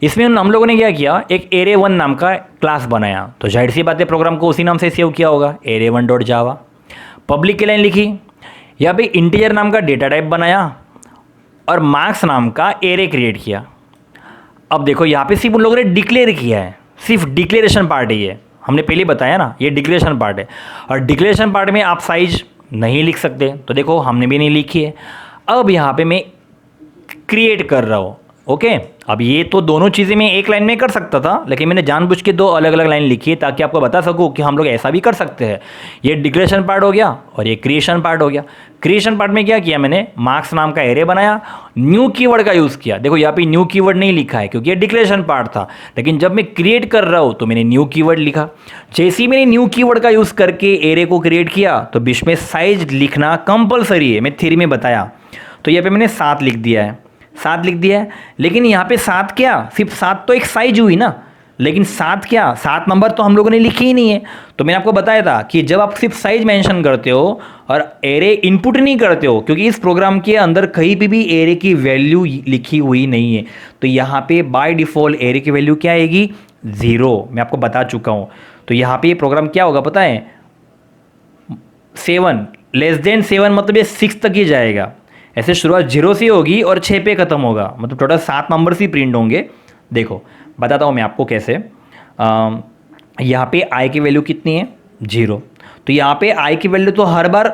इसमें हम लोगों ने क्या किया, एक एरे 1 नाम का क्लास बनाया। तो जाहिर सी बात है प्रोग्राम को उसी नाम से सेव किया होगा, array1.java। पब्लिक की लाइन लिखी, यहाँ पे इंटीजर नाम का डेटा टाइप बनाया और मार्क्स नाम का एरे क्रिएट किया। अब देखो यहाँ पे सिर्फ उन लोगों ने डिक्लेयर किया है, सिर्फ डिक्लेरेशन पार्ट है ये, हमने पहले बताया ना, ये डिक्लेरेशन पार्ट है। और डिक्लेरेशन पार्ट में आप साइज नहीं लिख सकते, तो देखो हमने भी नहीं लिखी है। अब यहाँ पे मैं क्रिएट कर रहा हूँ, ओके। अब ये तो दोनों चीज़ें मैं एक लाइन में कर सकता था, लेकिन मैंने जानबूझ के 2 अलग अलग लाइन लिखी है ताकि आपको बता सकूँ कि हम लोग ऐसा भी कर सकते हैं। ये डिक्लेरेशन पार्ट हो गया और ये क्रिएशन पार्ट हो गया। क्रिएशन पार्ट में क्या किया मैंने, मार्क्स नाम का एरे बनाया, न्यू कीवर्ड का यूज़ किया। देखो यहाँ पे न्यू कीवर्ड नहीं लिखा है क्योंकि ये डिक्लेरेशन पार्ट था, लेकिन जब मैं क्रिएट कर रहा हूँ तो मैंने न्यू कीवर्ड लिखा। जैसे ही मैंने न्यू कीवर्ड का यूज़ करके एरे को क्रिएट किया तो बीच में साइज लिखना कंपलसरी है, मैं थ्योरी में बताया। तो यहाँ पे मैंने 7 लिख दिया है, 7 लिख दिया है। लेकिन यहाँ पे 7 क्या, सिर्फ 7 तो एक साइज हुई ना, लेकिन 7 क्या, 7 नंबर तो हम लोगों ने लिखे ही नहीं है। तो मैंने आपको बताया था कि जब आप सिर्फ साइज मेंशन करते हो और एरे इनपुट नहीं करते हो, क्योंकि इस प्रोग्राम के अंदर कहीं पे भी एरे की वैल्यू लिखी हुई नहीं है, तो यहाँ पे बाय डिफ़ॉल्ट एरे की वैल्यू क्या आएगी, 0। मैं आपको बता चुका हूँ। तो यहाँ पे ये प्रोग्राम क्या होगा पता है, 7 लेस देन 7 मतलब ये 6 तक ही जाएगा। ऐसे शुरुआत 0 से होगी और 6 पे ख़त्म होगा, मतलब टोटल 7 नंबर ही प्रिंट होंगे। देखो बताता हूँ मैं आपको कैसे। यहाँ पे i की वैल्यू कितनी है, 0। तो यहाँ पे i की वैल्यू तो हर बार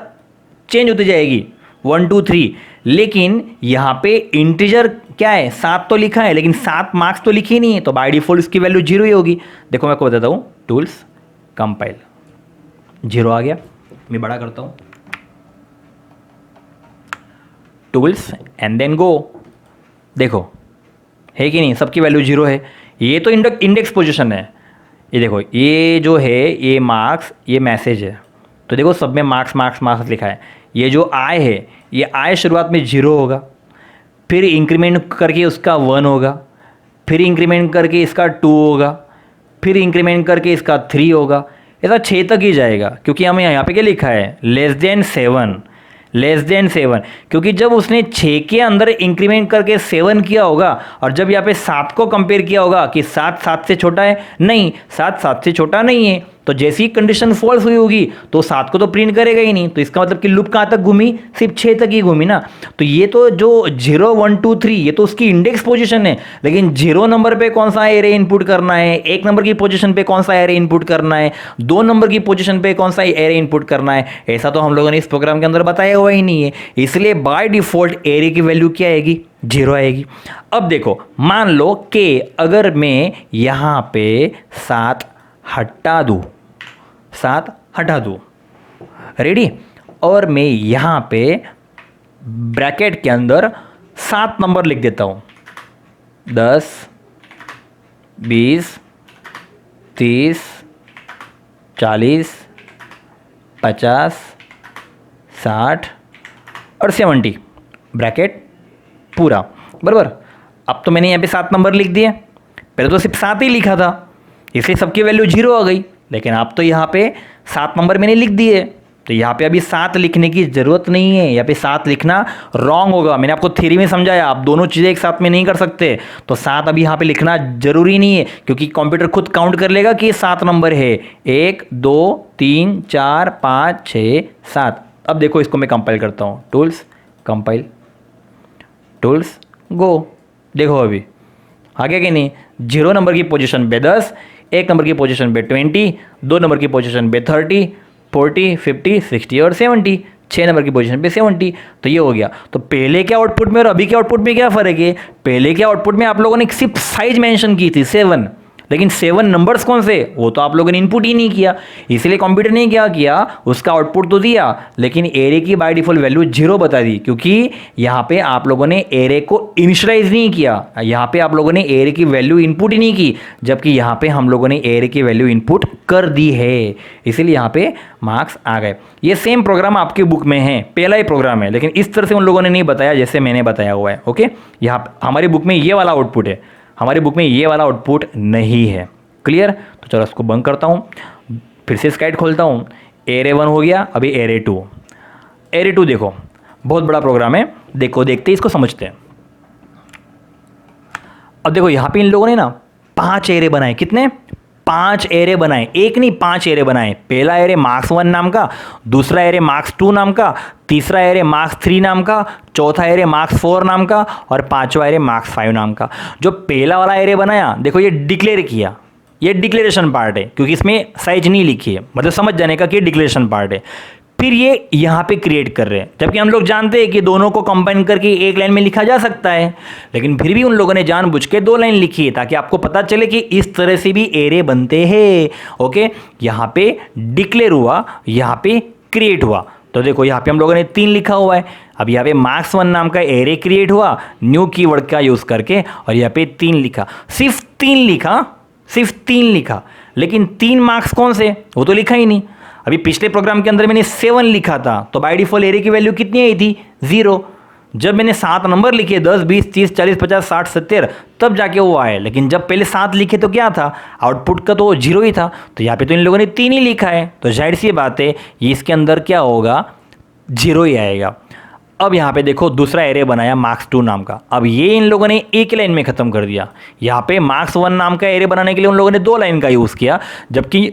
चेंज होती जाएगी, 1 2 3। लेकिन यहाँ पे इंटीजर क्या है, 7 तो लिखा है, लेकिन 7 मार्क्स तो लिखे नहीं है, तो बाय डिफ़ॉल्ट इसकी वैल्यू 0 ही होगी। देखो मैं आपको बताता हूँ, टूल्स कंपाइल, 0 आ गया। मैं बड़ा करता हूँ, टूल्स एंड देन गो। देखो है कि नहीं, सबकी वैल्यू 0 है। ये तो इंडेक्स पोजीशन है। ये देखो ये जो है ये मार्क्स, ये मैसेज है, तो देखो सब में मार्क्स मार्क्स मार्क्स लिखा है। ये जो आई है, ये आई शुरुआत में 0 होगा, फिर इंक्रीमेंट करके उसका 1 होगा, फिर इंक्रीमेंट करके इसका 2 होगा, फिर इंक्रीमेंट करके इसका 3 होगा, ऐसा 6 तक ही जाएगा। क्योंकि हमें यहाँ पे क्या लिखा है, लेस देन 7, लेस देन 7, क्योंकि जब उसने 6 के अंदर इंक्रीमेंट करके 7 किया होगा और जब यहाँ पे 7 को कंपेयर किया होगा कि 7 7 से छोटा है, नहीं 7 7 से छोटा नहीं है, तो जैसी कंडीशन फॉल्स हुई होगी तो 7 को तो प्रिंट करेगा ही नहीं। तो इसका मतलब कि लूप कहाँ तक घूमी, सिर्फ 6 तक ही घूमी ना। तो ये तो जो 0 1 2 3 ये तो उसकी इंडेक्स पोजीशन है, लेकिन 0 नंबर पे कौन सा एरे इनपुट करना है, 1 नंबर की पोजीशन पे कौन सा एरे इनपुट करना है, 2 नंबर की पोजीशन पे कौन सा एरे इनपुट करना है, ऐसा तो हम लोगों ने इस प्रोग्राम के अंदर बताया हुआ ही नहीं है। इसलिए बाय डिफॉल्ट एरे की वैल्यू क्या आएगी, 0 आएगी। अब देखो मान लो कि अगर मैं यहाँ पे 7 हटा दूँ, 7 हटा दूँ, रेडी, और मैं यहाँ पे ब्रैकेट के अंदर 7 नंबर लिख देता हूँ, 10 20 30 40 50 60 और 70 ब्रैकेट पूरा बराबर। अब तो मैंने यहाँ पे 7 नंबर लिख दिए, पहले तो सिर्फ 7 ही लिखा था इसलिए सबकी वैल्यू 0 आ गई, लेकिन अब तो यहाँ पे 7 नंबर मैंने लिख दिए, तो यहाँ पे अभी 7 लिखने की ज़रूरत नहीं है। यहाँ पे 7 लिखना रॉन्ग होगा, मैंने आपको थ्योरी में समझाया, आप दोनों चीज़ें एक साथ में नहीं कर सकते। तो 7 अभी यहाँ पे लिखना ज़रूरी नहीं है, क्योंकि कंप्यूटर खुद काउंट कर लेगा कि ये 7 नंबर है, 1 2 3 4 5 6 7। अब देखो इसको मैं कंपाइल करता हूँ, टूल्स कंपाइल, टूल्स गो। देखो अभी आ गया कि नहीं, 0 नंबर की पोजीशन पे 10, 1 नंबर की पोजीशन पे 20, 2 नंबर की पोजीशन पे 30, 40, 50, 60 और 70, 6 नंबर की पोजीशन पे 70। तो ये हो गया। तो पहले के आउटपुट में और अभी के आउटपुट में क्या फ़र्क है? पहले के आउटपुट में आप लोगों ने सिर्फ साइज मेंशन की थी 7, लेकिन 7 नंबर्स कौन से, वो तो आप लोगों ने इनपुट ही नहीं किया, इसलिए कंप्यूटर ने क्या किया, उसका आउटपुट तो दिया लेकिन एरे की बाय डिफॉल्ट वैल्यू 0 बता दी, क्योंकि यहाँ पे आप लोगों ने एरे को इनिशियलाइज नहीं किया, यहाँ पे आप लोगों ने एरे की वैल्यू इनपुट ही नहीं की, जबकि यहाँ पे हम लोगों ने एरे की वैल्यू इनपुट कर दी है, इसीलिए यहाँ पे मार्क्स आ गए। ये सेम प्रोग्राम आपकी बुक में है, पहला ही प्रोग्राम है, लेकिन इस तरह से उन लोगों ने नहीं बताया जैसे मैंने बताया हुआ है। ओके, यहाँ हमारी बुक में ये वाला आउटपुट है, हमारी बुक में ये वाला आउटपुट नहीं है। क्लियर? तो चलो इसको बंद करता हूँ, फिर से स्लाइड खोलता हूँ। एरे 1 हो गया, अभी एरे 2। एरे 2 देखो बहुत बड़ा प्रोग्राम है, देखो देखते इसको समझते हैं। अब देखो यहाँ पे इन लोगों ने ना 5 एरे बनाए, कितने? 5 एरे बनाए, एक नहीं 5 एरे बनाए। पहला एरे मार्क्स 1 नाम का, दूसरा एरे मार्क्स 2 नाम का, तीसरा एरे मार्क्स 3 नाम का, चौथा एरे मार्क्स 4 नाम का और पांचवा एरे मार्क्स 5 नाम का। जो पहला वाला एरे बनाया देखो ये डिक्लेयर किया, ये डिक्लेरेशन पार्ट है, क्योंकि इसमें साइज नहीं लिखी है, मतलब समझ जाने का कि डिक्लेरेशन पार्ट है। फिर ये यहाँ पे क्रिएट कर रहे हैं, जबकि हम लोग जानते हैं कि दोनों को कंबाइन करके एक लाइन में लिखा जा सकता है, लेकिन फिर भी उन लोगों ने जानबूझ के 2 लाइन लिखी है ताकि आपको पता चले कि इस तरह से भी एरे बनते हैं। ओके, यहाँ पे डिक्लेयर हुआ, यहाँ पे क्रिएट हुआ। तो देखो यहाँ पे हम लोगों ने 3 लिखा हुआ है। अब यहाँ पे मार्क्स 1 नाम का एरे क्रिएट हुआ न्यू कीवर्ड का यूज करके, और यहाँ पे 3 लिखा, सिर्फ 3 लिखा, सिर्फ 3 लिखा, लेकिन 3 मार्क्स कौन से, वो तो लिखा ही नहीं। अभी पिछले प्रोग्राम के अंदर मैंने 7 लिखा था, तो बाय डिफॉल्ट एरे की वैल्यू कितनी आई थी? 0। जब मैंने 7 नंबर लिखे 10, 20, 30, 40, 50, 60, 70, तब जाके वो आए, लेकिन जब पहले 7 लिखे तो क्या था, आउटपुट का तो 0 ही था। तो यहाँ पे तो इन लोगों ने 3 ही लिखा है, तो जाहिर सी बात है इसके अंदर क्या होगा, 0 ही आएगा। अब यहाँ पे देखो दूसरा एरे बनाया मार्क्स 2 नाम का। अब ये इन लोगों ने एक लाइन में खत्म कर दिया। यहाँ पे मार्क्स 1 नाम का एरे बनाने के लिए उन लोगों ने 2 लाइन का यूज़ किया, जबकि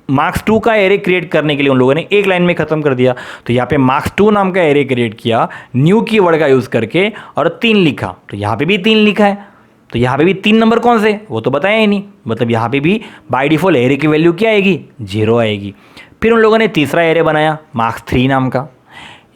मार्क्स 2 का एरे क्रिएट करने के लिए उन लोगों ने एक लाइन में खत्म कर दिया। तो यहाँ पे मार्क्स 2 नाम का एरे क्रिएट किया न्यू कीवर्ड का यूज़ करके और 3 लिखा, तो यहाँ पे भी 3 लिखा है। तो यहाँ पे भी 3 नंबर कौन से, वो तो बताया ही नहीं, मतलब यहाँ पे भी बाय डिफॉल्ट एरे की वैल्यू क्या आएगी, 0 आएगी। फिर उन लोगों ने तीसरा एरे बनाया मार्क्स 3 नाम का।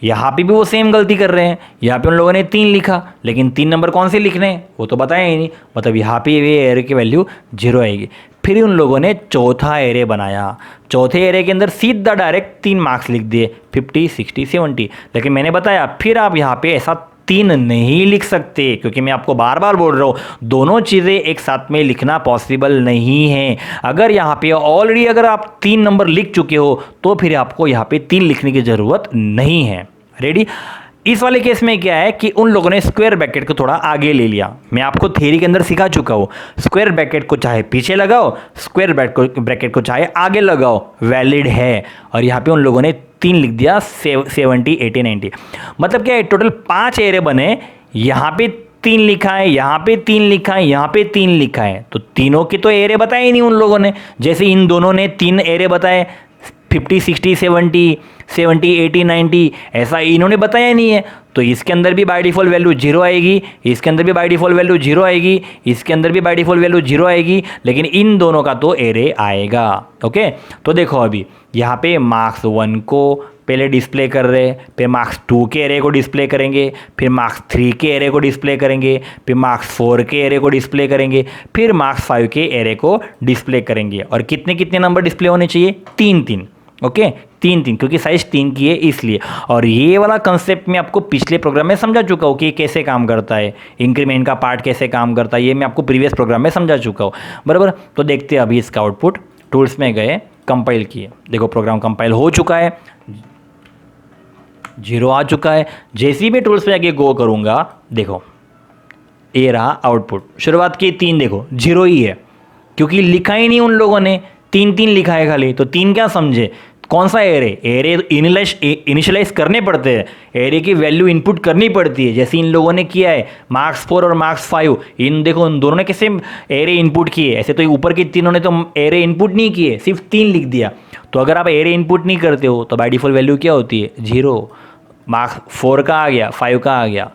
यहाँ पे भी वो सेम गलती कर रहे हैं, यहाँ पे उन लोगों ने 3 लिखा, लेकिन 3 नंबर कौन से लिखने हैं वो तो बताया ही नहीं, मतलब यहाँ पे ये एरे की वैल्यू 0 आएगी। फिर उन लोगों ने चौथा एरे बनाया, चौथे एरे के अंदर सीधा डायरेक्ट 3 मार्क्स लिख दिए, 50, 60, 70। लेकिन मैंने बताया फिर आप यहाँ पे ऐसा 3 नहीं लिख सकते, क्योंकि मैं आपको बार बार बोल रहा हूँ दोनों चीज़ें एक साथ में लिखना पॉसिबल नहीं है। अगर यहाँ पे ऑलरेडी अगर आप 3 नंबर लिख चुके हो तो फिर आपको यहाँ पे 3 लिखने की ज़रूरत नहीं है। रेडी? इस वाले केस में क्या है कि उन लोगों ने स्क्वायर ब्रैकेट को थोड़ा आगे ले लिया। मैं आपको थ्योरी के अंदर सिखा चुका हूँ, स्क्वायर ब्रैकेट को चाहे पीछे लगाओ, स्क्वायर ब्रैकेट को चाहे आगे लगाओ, वैलिड है। और यहाँ पे उन लोगों ने 3 लिख दिया, 70, 80, 90। मतलब क्या है, टोटल 5 एरे बने, यहाँ पे 3 लिखा है, यहाँ पे 3 लिखा है, यहाँ पे 3 लिखा है। तो तीनों के तो एरे बताए ही नहीं उन लोगों ने, जैसे इन दोनों ने 3 एरे बताए 50, 60, 70, 70, 80, 90, ऐसा इन्होंने बताया नहीं है। तो इसके अंदर भी बाय डिफॉल्ट वैल्यू 0 आएगी, इसके अंदर भी बाय डिफॉल्ट वैल्यू 0 आएगी, इसके अंदर भी बाय डिफॉल्ट वैल्यू 0 आएगी, लेकिन इन दोनों का तो एरे आएगा। ओके, तो देखो अभी यहाँ पे मार्क्स 1 को पहले डिस्प्ले कर रहे हैं, फिर मार्क्स 2 के एरे को डिस्प्ले करेंगे, फिर मार्क्स 3 के एरे को डिस्प्ले करेंगे, फिर मार्क्स 4 के एरे को डिस्प्ले करेंगे, फिर मार्क्स 5 के एरे को डिस्प्ले करेंगे। और कितने कितने नंबर डिस्प्ले होने चाहिए? 3-3। ओके, 3-3, क्योंकि साइज 3 की है इसलिए। और ये वाला कंसेप्ट मैं आपको पिछले प्रोग्राम में समझा चुका हूँ कि कैसे काम करता है, इंक्रीमेंट का पार्ट कैसे काम करता है, ये मैं आपको प्रीवियस प्रोग्राम में समझा चुका हूँ, बराबर। तो देखते हैं अभी इसका आउटपुट। टूल्स में गए, कंपाइल किए, देखो प्रोग्राम कंपाइल हो चुका है, 0 आ चुका है। जैसे ही मैं टूल्स में आगे गो करूँगा, देखो ये रहा आउटपुट। शुरुआत की 3 देखो 0 ही है, क्योंकि लिखा ही नहीं उन लोगों ने, 3-3 लिखा है खाली। तो 3 क्या समझे, कौन सा एरे? एरे इनिशियलाइज करने पड़ते हैं, एरे की वैल्यू इनपुट करनी पड़ती है, जैसे इन लोगों ने किया है मार्क्स 4 और मार्क्स 5। इन देखो उन दोनों ने कैसे एरे इनपुट किए, ऐसे तो ऊपर के तीनों ने तो एरे इनपुट नहीं किए, सिर्फ 3 लिख दिया। तो अगर आप एरे इनपुट नहीं करते हो तो बाय डिफॉल्ट वैल्यू क्या होती है? 0। मार्क्स 4 का आ गया, 5 का आ गया।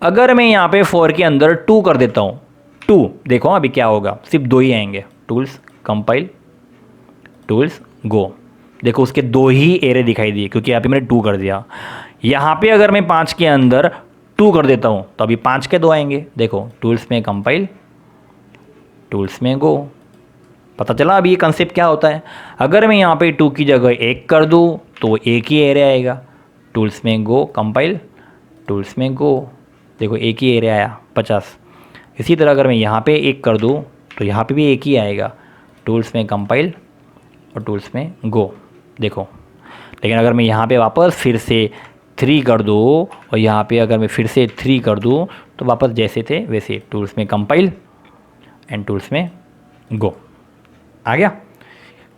अगर मैं यहाँ पे 4 के अंदर 2 कर देता हूँ, 2, देखो अभी क्या होगा, सिर्फ 2 ही आएंगे। टूल्स कंपाइल, टूल्स, गो। देखो उसके 2 ही एरे दिखाई दिए क्योंकि यहाँ पे मैंने 2 कर दिया। यहाँ पे अगर मैं 5 के अंदर 2 कर देता हूँ तो अभी 5 के 2 आएंगे। देखो टूल्स में कंपाइल, टूल्स में गो। पता चला अभी ये कंसेप्ट क्या होता है। अगर मैं यहाँ पे 2 की जगह 1 कर दूँ तो एक ही एरे आएगा। टूल्स में गो, कंपाइल, टूल्स में गो। देखो एक ही एरे आया 50। इसी तरह अगर मैं यहाँ पे 1 कर दूँ तो यहाँ पे भी एक ही आएगा। टूल्स में कंपाइल और टूल्स में गो। देखो लेकिन अगर मैं यहाँ पे वापस फिर से 3 कर दूँ और यहाँ पे अगर मैं फिर से 3 कर दूँ तो वापस जैसे थे वैसे, टूल्स में कंपाइल एंड टूल्स में गो। आ गया?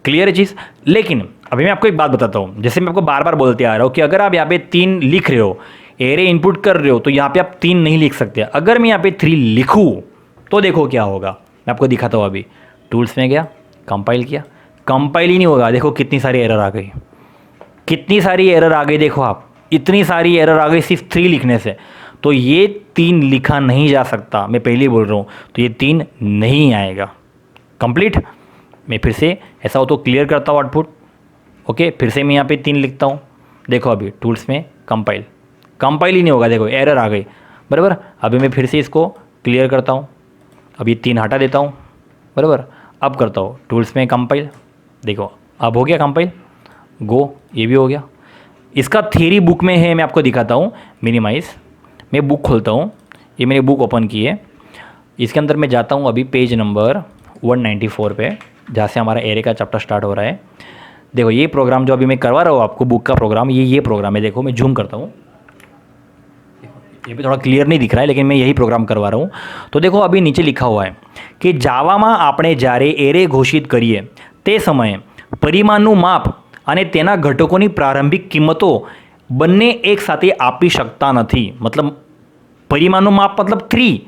क्लियर है चीज़। लेकिन अभी मैं आपको एक बात बताता हूँ, जैसे मैं आपको बार बार बोलते आ रहा हूँ कि अगर आप यहाँ पे 3 लिख रहे हो, एरे इनपुट कर रहे हो, तो यहाँ पे आप 3 नहीं लिख सकते। अगर मैं यहाँ पे 3 लिखूँ तो देखो क्या होगा, मैं आपको दिखाता हूँ। अभी टूल्स में गया, कंपाइल किया, कंपाइल ही नहीं होगा। देखो कितनी सारी एरर आ गई, कितनी सारी एरर आ गई। देखो आप, इतनी सारी एरर आ गई सिर्फ 3 लिखने से। तो ये 3 लिखा नहीं जा सकता, मैं पहले ही बोल रहा हूँ। तो ये 3 नहीं आएगा। कंप्लीट। मैं फिर से ऐसा हो तो क्लियर करता हूँ आउटपुट। ओके, फिर से मैं यहाँ पे 3 लिखता हूँ। देखो अभी टूल्स में कंपाइल, कंपाइल ही नहीं होगा। देखो एरर आ गई, बराबर। अभी मैं फिर से इसको क्लियर करता हूँ। अभी 3 हटा देता हूँ, बराबर। अब करता हूँ टूल्स में कंपाइल। देखो अब हो गया कंपाइल, गो, ये भी हो गया। इसका थ्योरी बुक में है, मैं आपको दिखाता हूँ। मिनिमाइज, मैं बुक खोलता हूँ। ये मैंने बुक ओपन की है। इसके अंदर मैं जाता हूँ अभी पेज नंबर 194 पे, जहाँ से हमारा एरे का चैप्टर स्टार्ट हो रहा है। देखो ये प्रोग्राम जो अभी मैं करवा रहा हूँ आपको, बुक का प्रोग्राम, ये प्रोग्राम है। देखो मैं जूम करता हूँ, ये भी थोड़ा क्लियर नहीं दिख रहा है, लेकिन मैं यही प्रोग्राम करवा रहा हूँ। तो देखो अभी नीचे लिखा हुआ है कि જાવામાં આપણે જ્યારે એરે ઘોષિત કરીએ તે સમયે પરિમાણનું માપ અને તેના ઘટકોની પ્રારંભિક કિંમતો બંને એક સાથે આપી શકતા નથી। मतलब परिमाणों माप मतलब 3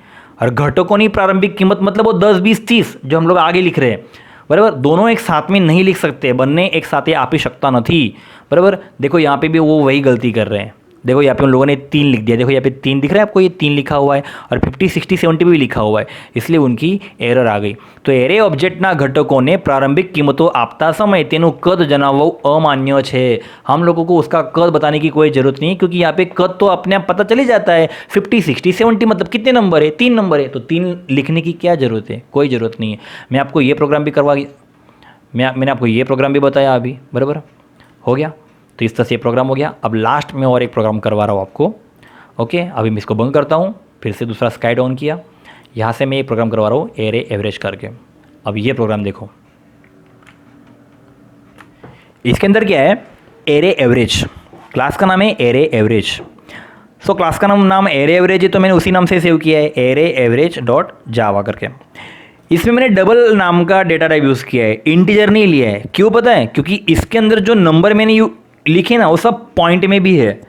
और घटकों की प्रारंभिक कीमत मतलब वो 10, 20, 30 जो हम लोग आगे लिख रहे हैं, बराबर। दोनों एक साथ में नहीं लिख सकते, बनने एक साथ आप ही सकता नहीं, बराबर। देखो यहाँ पे भी वो वही गलती कर रहे हैं। देखो यहाँ पे उन लोगों ने 3 लिख दिया। देखो यहाँ पे 3 दिख रहा है आपको, ये 3 लिखा हुआ है और 50, 60, 70 भी लिखा हुआ है, इसलिए उनकी एरर आ गई। तो एरे ऑब्जेक्टના ઘટકોને प्रारंभिक कीमतों આપતા समय તેનું કદ જણાવવું અમાન્ય છે। हम लोगों को उसका कद बताने की कोई ज़रूरत नहीं, क्योंकि यहाँ पे कद तो अपने आप पता चल ही जाता है। 50, 60, 70 मतलब कितने नंबर है, 3 नंबर है, तो 3 लिखने की क्या ज़रूरत है, कोई ज़रूरत नहीं है। मैं आपको ये प्रोग्राम भी मैंने आपको ये प्रोग्राम भी बताया अभी, बराबर हो गया। तो इस तरह से प्रोग्राम हो गया। अब लास्ट में और एक प्रोग्राम करवा रहा हूँ आपको। ओके, अभी मैं इसको बंद करता हूँ, फिर से दूसरा स्काइड ऑन किया। यहाँ से मैं एक प्रोग्राम करवा रहा हूँ एरे एवरेज करके। अब ये प्रोग्राम देखो, इसके अंदर क्या है, एरे एवरेज। क्लास का नाम है एरे एवरेज। सो क्लास का नाम एरे एवरेज है, तो मैंने उसी नाम से सेव किया है, एरे एवरेज डॉट जावा करके। इसमें मैंने डबल नाम का डेटा टाइप यूज़ किया है, इंटीजर नहीं लिया है। क्यों पता है? क्योंकि इसके अंदर जो नंबर मैंने लिखे ना वो सब पॉइंट में भी है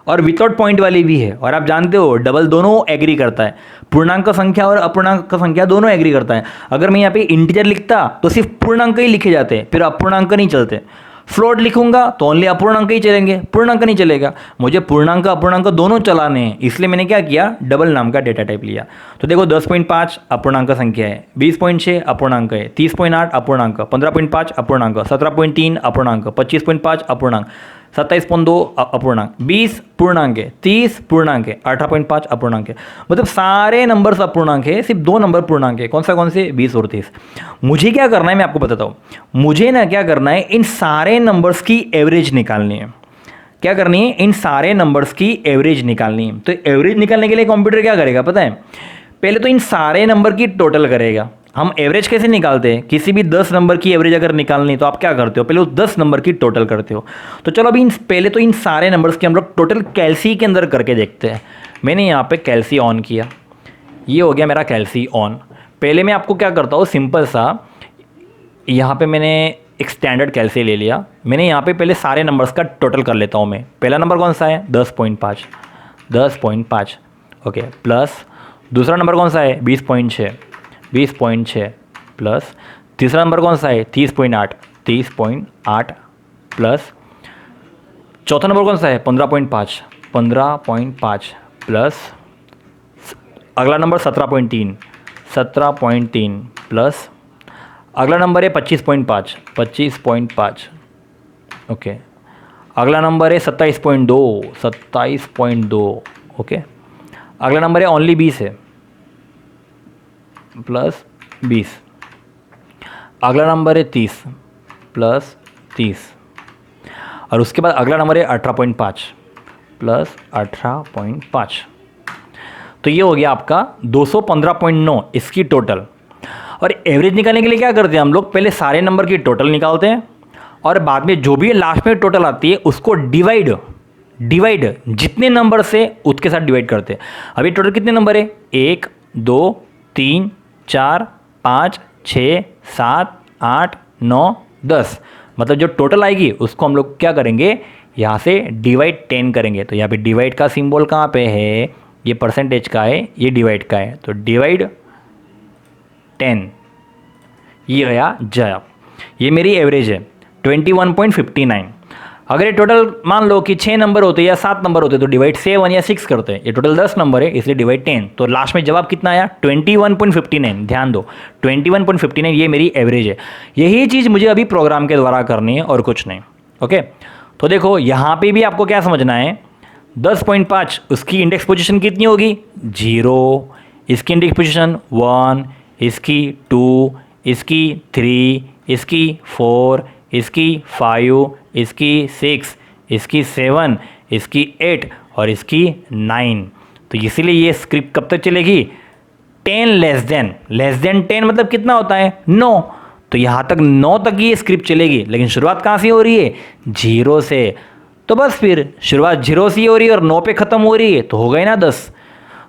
और विदाउट पॉइंट वाली भी है। और आप जानते हो डबल दोनों एग्री करता है, पूर्णांक संख्या और अपूर्णांक संख्या दोनों एग्री करता है। अगर मैं यहाँ पे इंटीजर लिखता तो सिर्फ पूर्णांक ही लिखे जाते, फिर अपूर्णांक नहीं चलते। फ्लोट लिखूंगा तो ओनली अपूर्णांक ही चलेंगे, पूर्णांक नहीं चलेगा। मुझे पूर्णांक अपूर्णांक दोनों चलाने हैं, इसलिए मैंने क्या किया, डबल नाम का डेटा टाइप लिया। तो देखो 10.5 अपूर्णांक संख्या है, 20.6 अपूर्णांक है, 30.8 अपूर्णांक, 15.5 अपूर्णांक, 17.3 अपूर्णांक, 25.5 अपूर्णांक, 27.2 अपूर्णांक, 20 पूर्णांक है, 30 पूर्णांक है, 18.5 अपूर्णांक है। मतलब सारे नंबर्स अपूर्णांक है, सिर्फ 2 नंबर पूर्णांक है। कौन से 20 और 30। मुझे क्या करना है मैं आपको बताता हूँ। मुझे ना क्या करना है, इन सारे नंबर्स की एवरेज निकालनी है। क्या करनी है, इन सारे नंबर्स की एवरेज निकालनी है। तो एवरेज निकालने के लिए कंप्यूटर क्या करेगा पता है, पहले तो इन सारे नंबर की टोटल करेगा। हम एवरेज कैसे निकालते हैं, किसी भी 10 नंबर की एवरेज अगर निकालनी तो आप क्या करते हो, पहले उस 10 नंबर की टोटल करते हो। तो चलो अभी पहले तो इन सारे नंबर्स की हम लोग टोटल कैलसी के अंदर करके देखते हैं। मैंने यहाँ पे कैलसी ऑन किया, ये हो गया मेरा कैलसी ऑन। पहले मैं आपको क्या करता हूँ, सिंपल सा यहाँ पे मैंने एक स्टैंडर्ड कैलसी ले लिया। मैंने यहाँ पे पहले सारे नंबर्स का टोटल कर लेता हूँ मैं। पहला नंबर कौन सा है, 10.5 ओके, प्लस दूसरा नंबर कौन सा है, 20.6 प्लस तीसरा नंबर कौन सा है, 30.8 प्लस चौथा नंबर कौन सा है, 15.5 प्लस अगला नंबर 17.3 प्लस अगला नंबर है 25.5, 25.5, ओके। अगला नंबर है 27.2, 27.2, ओके। अगला नंबर है ओनली 20 है, प्लस 20। अगला नंबर है 30 प्लस 30, और उसके बाद अगला नंबर है 18.5 प्लस 18.5। तो ये हो गया आपका 215.9 इसकी टोटल। और एवरेज निकालने के लिए क्या करते हैं हम लोग, पहले सारे नंबर की टोटल निकालते हैं और बाद में जो भी लास्ट में टोटल आती है उसको डिवाइड जितने नंबर से उसके साथ डिवाइड करते हैं। अभी टोटल कितने नंबर है, 1 2 3 4 5 6 7 8 9 10, मतलब जो टोटल आएगी उसको हम लोग क्या करेंगे, यहाँ से डिवाइड 10 करेंगे। तो यहाँ पे डिवाइड का सिंबल कहाँ पे है, ये परसेंटेज का है, ये डिवाइड का है, तो डिवाइड 10, ये गया जवाब। ये मेरी एवरेज है 21.59। अगर ये टोटल मान लो कि 6 नंबर होते या 7 नंबर होते तो डिवाइड 7 या 6 करते हैं। ये टोटल 10 नंबर है इसलिए डिवाइड 10, तो लास्ट में जवाब कितना आया 21.59। ध्यान दो 21.59 ये मेरी एवरेज है। यही चीज़ मुझे अभी प्रोग्राम के द्वारा करनी है और कुछ नहीं, ओके। तो देखो यहाँ पे भी आपको क्या समझना है, 10.5 उसकी इंडेक्स पोजीशन कितनी होगी 0, इसकी इंडेक्स पोजीशन 1, इसकी 2, इसकी 3, इसकी 4, इसकी 5, इसकी 6, इसकी 7, इसकी 8 और इसकी 9। तो इसीलिए ये स्क्रिप्ट कब तक चलेगी, 10 लेस देन 10 मतलब कितना होता है 9, तो यहाँ तक 9 तक ये स्क्रिप्ट चलेगी। लेकिन शुरुआत कहाँ से हो रही है 0 से, तो बस फिर शुरुआत 0 से हो रही है और 9 पे ख़त्म हो रही है तो हो गए ना 10।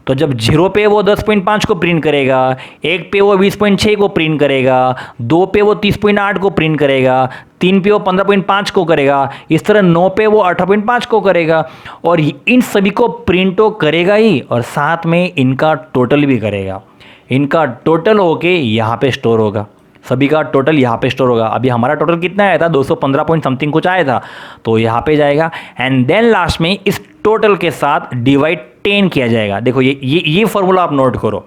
तो जब 0 पे वो 10.5 को प्रिंट करेगा, 1 पे वो 20.6 को प्रिंट करेगा, 2 पे वो 30.8 को प्रिंट करेगा, 3 पे वो 15.5 को करेगा, इस तरह 9 पे वो 18.5 को करेगा, और इन सभी को प्रिंट तो करेगा ही और साथ में इनका टोटल भी करेगा। इनका टोटल होके यहाँ पे स्टोर होगा, सभी का टोटल यहाँ पे स्टोर होगा। अभी हमारा टोटल कितना आया था 215 पॉइंट समथिंग कुछ आया था, तो यहाँ पे जाएगा एंड देन लास्ट में इस टोटल के साथ डिवाइड 10 किया जाएगा। देखो ये फॉर्मूला आप नोट करो।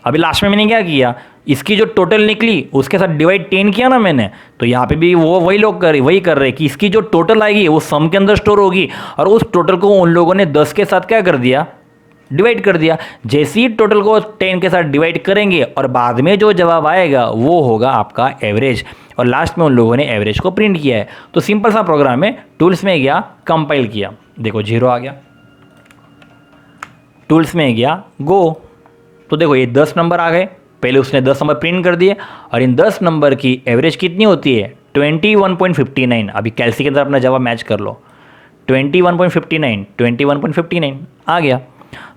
अभी लास्ट में मैंने क्या किया, इसकी जो टोटल निकली उसके साथ डिवाइड 10 किया ना मैंने, तो यहाँ पे भी वो वही कर रहे कि इसकी जो टोटल आएगी वो सम के अंदर स्टोर होगी और उस टोटल को उन लोगों ने 10 के साथ क्या कर दिया, डिवाइड कर दिया। जैसे ही टोटल को 10 के साथ डिवाइड करेंगे और बाद में जो जवाब आएगा वो होगा आपका एवरेज, और लास्ट में उन लोगों ने एवरेज को प्रिंट किया है। तो सिंपल सा प्रोग्राम है, टूल्स में गया कंपाइल किया, देखो 0 आ गया, टूल्स में गया गो, तो देखो ये 10 नंबर आ गए, पहले उसने 10 नंबर प्रिंट कर दिए और इन 10 नंबर की एवरेज कितनी होती है 21.59। अभी कैलसी के अंदर अपना जवाब मैच कर लो, 21.59 आ गया।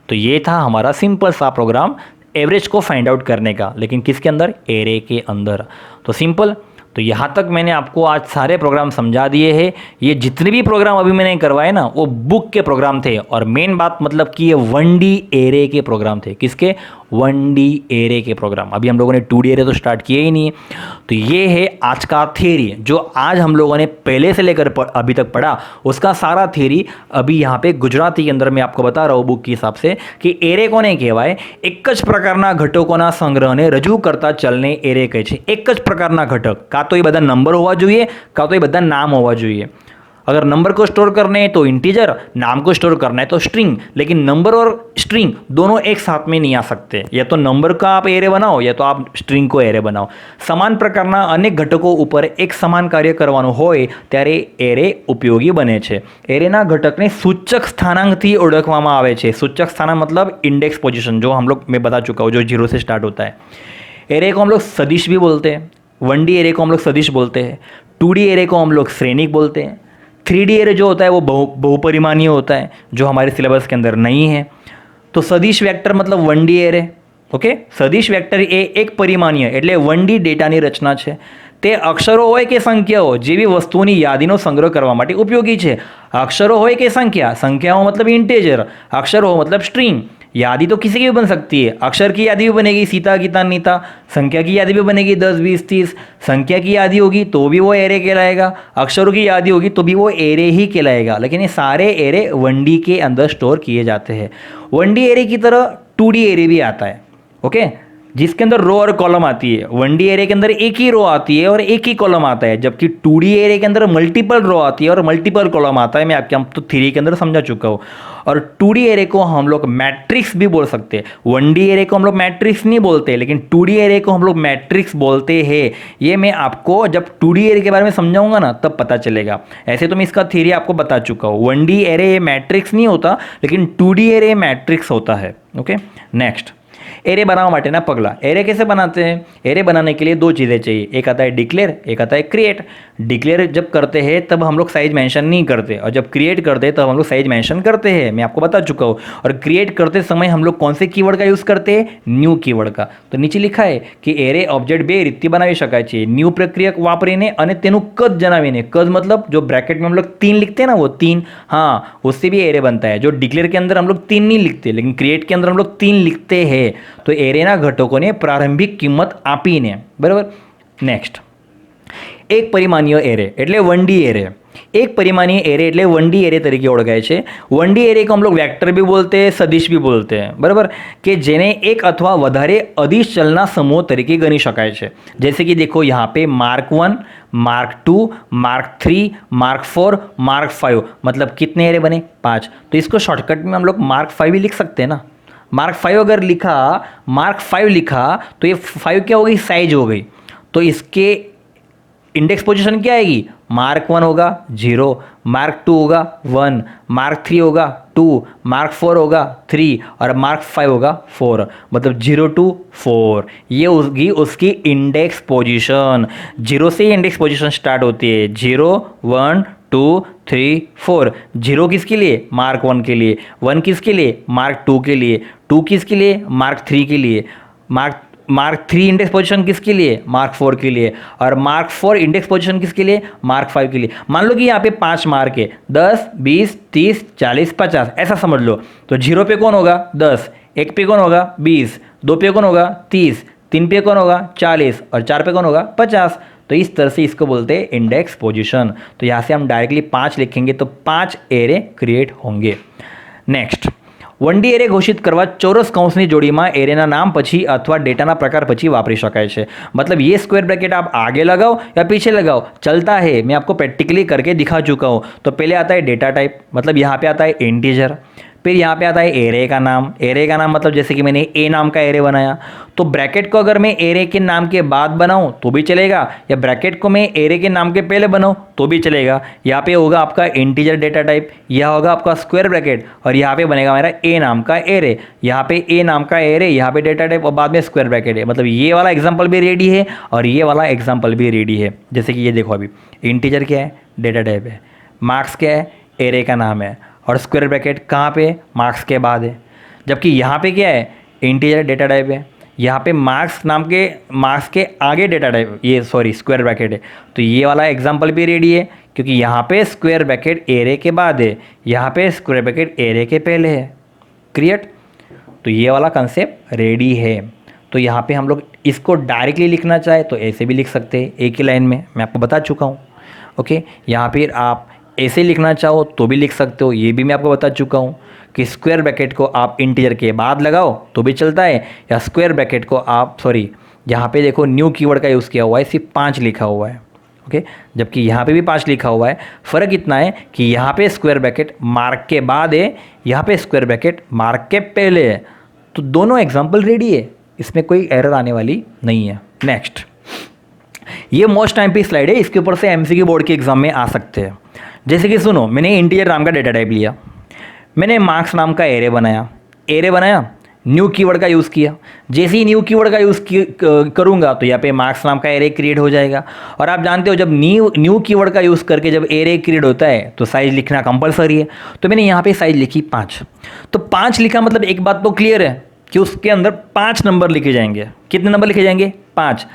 तो ये था हमारा सिंपल सा प्रोग्राम एवरेज को फाइंड आउट करने का, लेकिन किसके अंदर, एरे के अंदर। तो सिंपल। तो यहाँ तक मैंने आपको आज सारे प्रोग्राम समझा दिए हैं। ये जितने भी प्रोग्राम अभी मैंने करवाए ना वो बुक के प्रोग्राम थे, और मेन बात मतलब कि ये 1D एरे के प्रोग्राम थे। किसके, 1D एरे के प्रोग्राम। अभी हम लोगों ने 2D एरे तो स्टार्ट किए ही नहीं है। तो ये है आज का थ्योरी, जो आज हम लोगों ने पहले से लेकर अभी तक पढ़ा उसका सारा थ्योरी अभी यहाँ पे गुजराती के अंदर मैं आपको बता रहा हूँ बुक के हिसाब से कि एरे कोने कहेवाय, एक ज प्रकारना घटकोना संग्रहने रजू करता चलने एरे कहे छे। एक ज प्रकारना घटक, का तो ये બધા नंबर होवा જોઈએ, का तो ये બધા नाम होवा જોઈએ। अगर नंबर को स्टोर करने हैं तो इंटीजर, नाम को स्टोर करना है तो स्ट्रिंग, लेकिन नंबर और स्ट्रिंग दोनों एक साथ में नहीं आ सकते। या तो नंबर का आप एरे बनाओ या तो आप स्ट्रिंग को एरे बनाओ। સમાન પ્રકારના અનેક ઘટકો ઉપર એક સમાન કાર્ય કરવાનું હોય ત્યારે એરે ઉપયોગી બને છે। એરેના ઘટકને સૂચક સ્થાનાંકથી ઓળખવામાં આવે છે। સૂચક સ્થાનાંક मतलब इंडेक्स पोजीशन, जो हम लोग मैं बता चुका हूँ, जो 0 से स्टार्ट होता है। एरे को हम लोग सदिश भी बोलते हैं, 1D एरे को हम लोग सदिश बोलते हैं, 2D एरे को हम लोग श्रेणिक बोलते हैं, 3D एरे जो होता है वो बहुपरिमाणीय होता है, जो हमारे सिलेबस के अंदर नहीं है। तो सदिश वेक्टर मतलब 1D एरे, ओके। सदिश वेक्टर એ એક પરિમાણીય એટલે 1D ડેટાની રચના છે। તે અક્ષરો હોય કે સંખ્યાઓ જેવી વસ્તુઓની યાદીનો સંગ્રહ કરવા માટે ઉપયોગી છે। અક્ષરો હોય કે સંખ્યાઓ मतलब इंटेजर, अक्षर हो मतलब स्ट्रिंग। यादी तो किसी की भी बन सकती है, अक्षर की यादी भी बनेगी सीता गीता नीता, संख्या की यादी भी बनेगी 10 20 30। संख्या की यादी होगी तो भी वो एरे कहलाएगा, अक्षरों की यादी होगी तो भी वो एरे ही कहलाएगा। लेकिन ये सारे एरे 1D के अंदर स्टोर किए जाते हैं। 1D एरे की तरह 2D एरे भी आता है, ओके। जिसके अंदर रो और कॉलम आती है। 1D एरे के अंदर एक ही रो आती है और एक ही कॉलम आता है, जबकि 2D एरे के अंदर मल्टीपल रो आती है और मल्टीपल कॉलम आता है। मैं आपके हम तो थ्री के अंदर समझा चुका हूँ। और 2D एरे को हम लोग मैट्रिक्स भी बोल सकते हैं। 1D एरे को हम लोग मैट्रिक्स नहीं बोलते, लेकिन 2D एरे को हम लोग मैट्रिक्स बोलते हैं। ये मैं आपको जब 2D एरे के बारे में समझाऊंगा ना तब पता चलेगा। ऐसे तो मैं इसका थ्योरी आपको बता चुका हूँ। 1D एरे मैट्रिक्स नहीं होता, लेकिन 2D एरे मैट्रिक्स होता है। ओके, नेक्स्ट, एरे बनावा माटे ना पगला। एरे कैसे बनाते हैं? एरे बनाने के लिए दो चीज़ें चाहिए, एक आता है डिक्लेयर, एक आता है क्रिएट। डिक्लेयर जब करते हैं तब हम लोग साइज मेंशन नहीं करते, और जब क्रिएट करते हैं तब हम लोग साइज मेंशन करते हैं। मैं आपको बता चुका हूँ। और क्रिएट करते समय हम लोग कौन से कीवर्ड का यूज़ करते हैं? न्यू कीवर्ड का। तो नीचे लिखा है कि एरे ऑब्जेक्ट બે રીતથી બનાવી શકાય છે, ન્યू પ્રક્રિયા વાપરીને અને તેનું કદ જણાવીને। કદ मतलब जो ब्रैकेट में हम लोग 3 लिखते हैं ना, वो 3, हाँ, उससे भी एरे बनता है। जो डिक्लेयर के अंदर हम लोग 3 नहीं लिखते, लेकिन क्रिएट के अंदर हम लोग 3 लिखते हैं। तो एरेना घटकोने प्रारंभिक किंमत આપીને, बराबर। नेक्स्ट, એક પરિમાણીય એરે એટલે 1D એરે। एक परिमाणीय एरे એટલે 1D एरे તરીકે ઓળખાય છે। 1D एरे को हम लोग वेक्टर भी बोलते हैं, सदिश भी बोलते हैं, बराबर, कि જેને एक अथवा વધારે અદિશ ચલના સમૂહ તરીકે ગણી શકાય છે। जैसे कि देखो यहाँ पे mark 1, mark 2, mark 3, mark 4, mark 5, मतलब कितने एरे बने? 5। तो इसको शॉर्टकट में हम लोग मार्क 5 भी लिख सकते हैं ना। मार्क 5 अगर लिखा, मार्क 5 लिखा तो ये 5 क्या हो गई? साइज हो गई। तो इसके इंडेक्स पोजीशन क्या आएगी? मार्क 1 होगा 0, मार्क 2 होगा 1, मार्क 3 होगा 2, मार्क 4 होगा 3 और मार्क 5 होगा 4, मतलब 0 to 4। ये होगी उसकी इंडेक्स पोजीशन। 0 से ही इंडेक्स पोजीशन स्टार्ट होती है। 0, 1, 2, 3, 4। 0 किसके लिए? मार्क 1 के लिए। 1 किसके लिए? मार्क 2 के लिए। 2 किसके लिए? मार्क 3 के लिए। मार्क 3 इंडेक्स पोजीशन किसके लिए? मार्क 4 के लिए। और मार्क 4 इंडेक्स पोजीशन किसके लिए? मार्क 5 के लिए। मान लो कि यहाँ पे 5 मार्क है, 10, 20, 30, 40, 50, ऐसा समझ लो। तो 0 पे कौन होगा? 10, 1 पे कौन होगा? 20, 2 पे कौन होगा? 30, 3 पे कौन होगा? 40 और 4 पे कौन होगा? 50। तो इस तरह से इसको बोलते हैं इंडेक्स पोजीशन। तो यहाँ से हम डायरेक्टली 5 लिखेंगे तो 5 एरे क्रिएट होंगे। नेक्स्ट, 1D एरे घोषित करवा ચોરસ કૌંસની જોડીમાં એરેના નામ પછી અથવા ડેટાના પ્રકાર પછી વાપરી શકાય છે। मतलब ये स्क्वायर ब्रैकेट आप आगे लगाओ या पीछे लगाओ, चलता है। मैं आपको प्रैक्टिकली करके दिखा चुका हूँ। तो पहले आता है डेटा टाइप, मतलब यहाँ पे आता है इंटीजर। फिर यहाँ पे आता है एरे का नाम। एरे का नाम मतलब जैसे कि मैंने ए नाम का एरे बनाया, तो ब्रैकेट को अगर मैं एरे के नाम के बाद बनाऊँ तो भी चलेगा, या ब्रैकेट को मैं एरे के नाम के पहले बनाऊँ तो भी चलेगा। यहाँ पे होगा आपका इंटीजर डेटा टाइप, यह होगा आपका स्क्वायर ब्रैकेट, और यहाँ पे बनेगा मेरा ए नाम का एरे। यहाँ पे ए नाम का एरे, यहाँ पे डेटा टाइप और बाद में स्क्वायर ब्रैकेट है। मतलब ये वाला एग्जाम्पल भी रेडी है और ये वाला एग्जाम्पल भी रेडी है। जैसे कि ये देखो, अभी इंटीजर क्या है? डेटा टाइप है। मार्क्स क्या है? एरे का नाम है। और स्क्वायर ब्रैकेट कहाँ पे? मार्क्स के बाद है। जबकि यहाँ पे क्या है? इंटीजर डेटा टाइप है। यहाँ पे मार्क्स नाम के, मार्क्स के आगे डेटा टाइप, ये सॉरी स्क्वायर ब्रैकेट है। तो ये वाला एग्जाम्पल भी रेडी है, क्योंकि यहाँ पे स्क्वायर ब्रैकेट एरे के बाद है, यहाँ पे स्क्वायर ब्रैकेट एरे के पहले है। क्रिएट? तो ये वाला कंसेप्ट रेडी है। तो यहाँ पे हम लोग इसको डायरेक्टली लिखना चाहे तो ऐसे भी लिख सकते हैं, एक ही लाइन में। मैं आपको बता चुका हूँ। ओके, यहाँ फिर आप ऐसे लिखना चाहो तो भी लिख सकते हो, ये भी मैं आपको बता चुका हूँ कि स्क्वायर ब्रैकेट को आप इंटीजर के बाद लगाओ तो भी चलता है, या स्क्वायर ब्रैकेट को आप, सॉरी यहाँ पे देखो न्यू कीवर्ड का यूज़ किया हुआ है, सिर्फ 5 लिखा हुआ है। ओके, जबकि यहाँ पे भी 5 लिखा हुआ है। फ़र्क इतना है कि यहाँ पे स्क्वायर ब्रैकेट मार्क के बाद है, यहाँ पे स्क्वायर ब्रैकेट मार्क के पहले है। तो दोनों एग्जाम्पल रेडी है, इसमें कोई एरर आने वाली नहीं है। नेक्स्ट, ये मोस्ट टाइम पे स्लाइड है, इसके ऊपर से एमसीक्यू बोर्ड के एग्जाम में आ सकते हैं। जैसे कि सुनो, मैंने इंटीजर नाम का डेटा टाइप लिया, मैंने मार्क्स नाम का एरे बनाया, न्यू कीवर्ड का यूज़ किया। जैसे ही न्यू कीवर्ड का यूज़ करूँगा तो यहाँ पे मार्क्स नाम का एरे क्रिएट हो जाएगा। और आप जानते हो जब न्यू कीवर्ड का यूज़ करके जब एरे क्रिएट होता है तो साइज़ लिखना कंपलसरी है। तो मैंने यहाँ पे साइज़ लिखी 5। तो 5 लिखा मतलब एक बात तो क्लियर है कि उसके अंदर 5 नंबर लिखे जाएंगे। कितने नंबर लिखे जाएंगे? 5।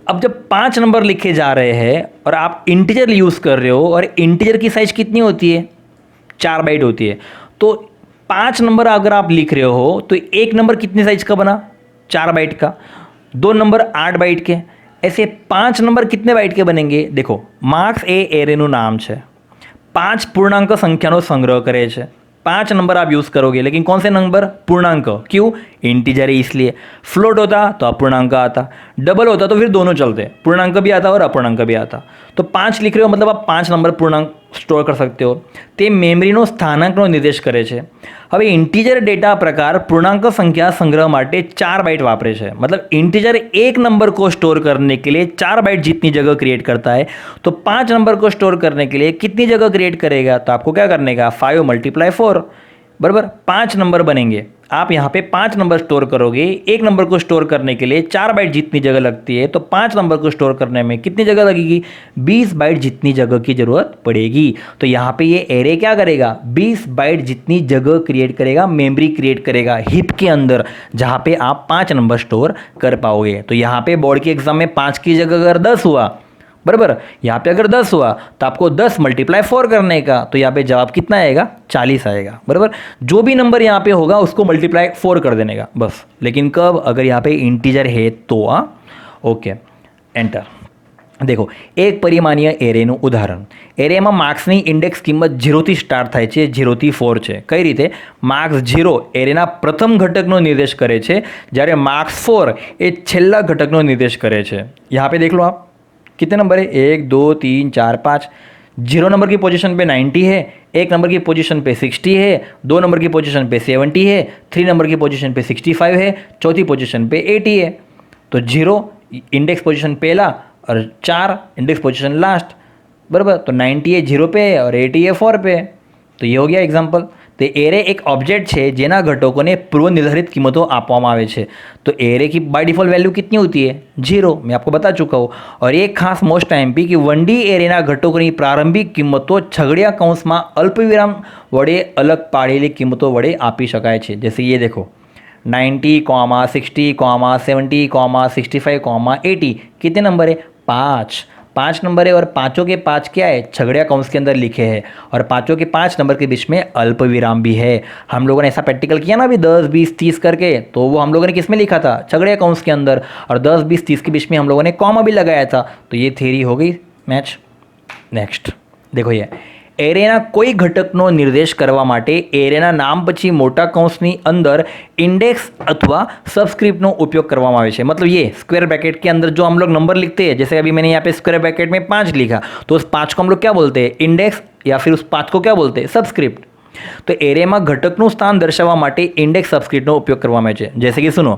अब जब 5 नंबर लिखे जा रहे हैं और आप इंटीजर यूज़ कर रहे हो, और इंटीजर की साइज़ कितनी होती है? 4 बाइट होती है। तो 5 नंबर अगर आप लिख रहे हो तो एक नंबर कितने साइज का बना? 4 बाइट का। 2 नंबर 8 बाइट के। ऐसे 5 नंबर कितने बाइट के बनेंगे? देखो, मार्क्स ए एरेનું નામ છે, 5 પૂર્ણાંક સંખ્યાનો સંગ્રહ કરે છે। 5 नंबर आप यूज़ करोगे, लेकिन कौन से नंबर? पूर्णांक। क्यों? इंटीजर है इसलिए। फ्लोट होता तो अपूर्णांक आता, डबल होता तो फिर दोनों चलते, पूर्णांक भी आता और अपूर्णांक भी आता। तो 5 लिख रहे हो मतलब आप 5 नंबर पूर्णांक સ્ટોર કરી શકते हो। તે મેમરીનો સ્થાનાંકનો નિર્દેશ કરે છે। હવે ઇન્ટીજર ડેટા પ્રકાર પૂર્ણાંક સંખ્યા સંગ્રહ માટે 4 બાइट વાપરે છે। मतलब इंटीजर एक नंबर को स्टोर करने के लिए 4 बाइट जितनी जगह क्रिएट करता है, तो 5 नंबर को स्टोर करने के लिए कितनी जगह क्रिएट करेगा? तो आपको क्या करने का? 5 × 4 बराबर 5 नंबर बनेंगे। आप यहाँ पे 5 नंबर स्टोर करोगे, एक नंबर को स्टोर करने के लिए 4 बाइट जितनी जगह लगती है, तो 5 नंबर को स्टोर करने में कितनी जगह लगेगी? 20 बाइट जितनी जगह की जरूरत पड़ेगी। तो यहाँ पे ये एरे क्या करेगा? 20 बाइट जितनी जगह क्रिएट करेगा, मेमोरी क्रिएट करेगा हिप के अंदर, जहाँ पे आप 5 नंबर स्टोर कर पाओगे। तो यहाँ पे बोर्ड के एग्जाम में 5 की जगह अगर 10 हुआ, बराबर, यहाँ पे अगर 10 हुआ तो आपको 10 × 4 करने का, तो यहाँ पे जवाब कितना आएगा? 40 आएगा। बराबर, जो भी नंबर यहाँ पे होगा उसको × 4 कर देने का बस। लेकिन कब? अगर यहाँ पे इंटीजर है तो। Okay, enter. देखो, एक परिमाણીય એરેનું ઉદાહરણ। એરેમાં માર્ક્સની ઇન્ડેક્સ કિંમત 0 થી સ્ટાર્ટ થાય છે, 0 થી 4 છે। કઈ રીતે? માર્ક્સ 0 એરેના પ્રથમ ઘટકનો નિર્દેશ કરે છે, જ્યારે માર્ક્સ 4 એ છેલ્લા ઘટકનો નિર્દેશ કરે છે। यहाँ पे देख लो आप, कितने नंबर है? 1 2 3 4 5। 0 नंबर की पोजीशन पे 90 है, 1 नंबर की पोजीशन पे 60 है, 2 नंबर की पोजीशन पे 70 है, 3 नंबर की पोजीशन पे 65 है, चौथी पोजीशन पे 80 है। तो 0 इंडेक्स पोजीशन पहला और 4 इंडेक्स पोजीशन लास्ट, बराबर। तो 90 है 0 पे और 80 है 4 पे। तो ये हो गया एग्जाम्पल। तो एरे एक ऑब्जेक्ट है जेना घटकों पूर्व निर्धारित कीमतों आपवामां आवे छे। तो एरे की बाय डिफॉल्ट वैल्यू कितनी होती है? 0। मैं आपको बता चुका हूँ। और एक खास मोस्ट टाइम पी कि 1D एरेना घटकों प्रारंभिक कीमतों छगड़िया कौंस में अल्पविराम वडे अलग पाड़ेली कीमतों वडे आपी शकाय छे। जैसे ये देखो, 90, 60, 70, 65, 80 कितने नंबर है? 5 नंबर है। और पाँचों के 5 क्या है? छगड़िया कौंस के अंदर लिखे हैं। और पाँचों के 5 नंबर के बीच में अल्प विराम भी है। हम लोगों ने ऐसा प्रैक्टिकल किया ना अभी 10, 20, 30 करके, तो वो हम लोगों ने किस में लिखा था? छगड़िया कौंस के अंदर। और 10, 20, 30 के बीच में हम लोगों ने कॉमा भी लगाया था। तो ये थ्योरी हो गई मैच। नेक्स्ट देखो, ये एरेना कोई घटकનો નિર્દેશ કરવા માટે એરેના નામ પછી મોટા કૌંસની અંદર इंडेक्स अथवा सबस्क्रिप्ट નો उपयोग કરવામાં આવે છે। मतलब ये स्क्वायर ब्रैकेट के अंदर जो हम लोग नंबर लिखते हैं, जैसे अभी मैंने यहाँ पे स्क्वायर ब्रैकेट में 5 लिखा, तो उस 5 को हम लोग क्या बोलते हैं? इंडेक्स, या फिर उस 5 को क्या बोलते हैं? सबस्क्रिप्ट। तो एरेમાં ઘટકનું સ્થાન દર્શાવવા માટે इंडेक्स सबस्क्रिप्टનો उपयोग કરવામાં આવે છે। जैसे कि सुनो,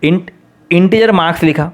इंटीजर मार्क्स लिखा,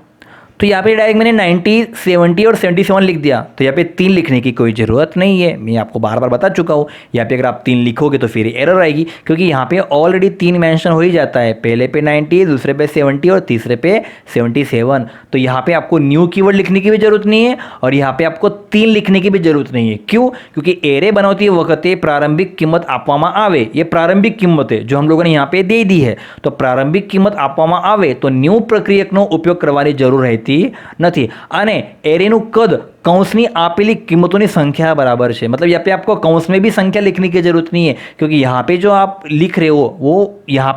तो यहाँ पे डायरेक्ट मैंने 90, 70 और 77 लिख दिया। तो यहाँ पे 3 लिखने की कोई ज़रूरत नहीं है। मैं आपको बार बार बता चुका हूँ, यहाँ पे अगर आप 3 लिखोगे तो फिर एरर आएगी, क्योंकि यहाँ पे ऑलरेडी 3 मेंशन हो ही जाता है। पहले पे 90, दूसरे पे 70 और तीसरे पे 77। तो यहाँ पे आपको न्यू कीवर्ड लिखने की भी ज़रूरत नहीं है, और यहाँ पे आपको 3 लिखने की भी ज़रूरत नहीं है। क्यों? क्योंकि एरे बनाती वखते प्रारंभिक कीमत आपवामां आवे, ये प्रारंभिक कीमत है जो हम लोगों ने यहाँ पे दे दी है। तो प्रारंभिक कीमत आपवामां आवे तो न्यू प्रक्रियकનો उपयोग करवानी जरूर रहती નથી। અને એરેનું કદ કૌંસની આપેલી कीमतों संख्या बराबर है। मतलब यहाँ पे आपको कौंस में भी संख्या लिखने की जरूरत नहीं है, क्योंकि यहाँ पे जो आप लिख रहे हो वो यहाँ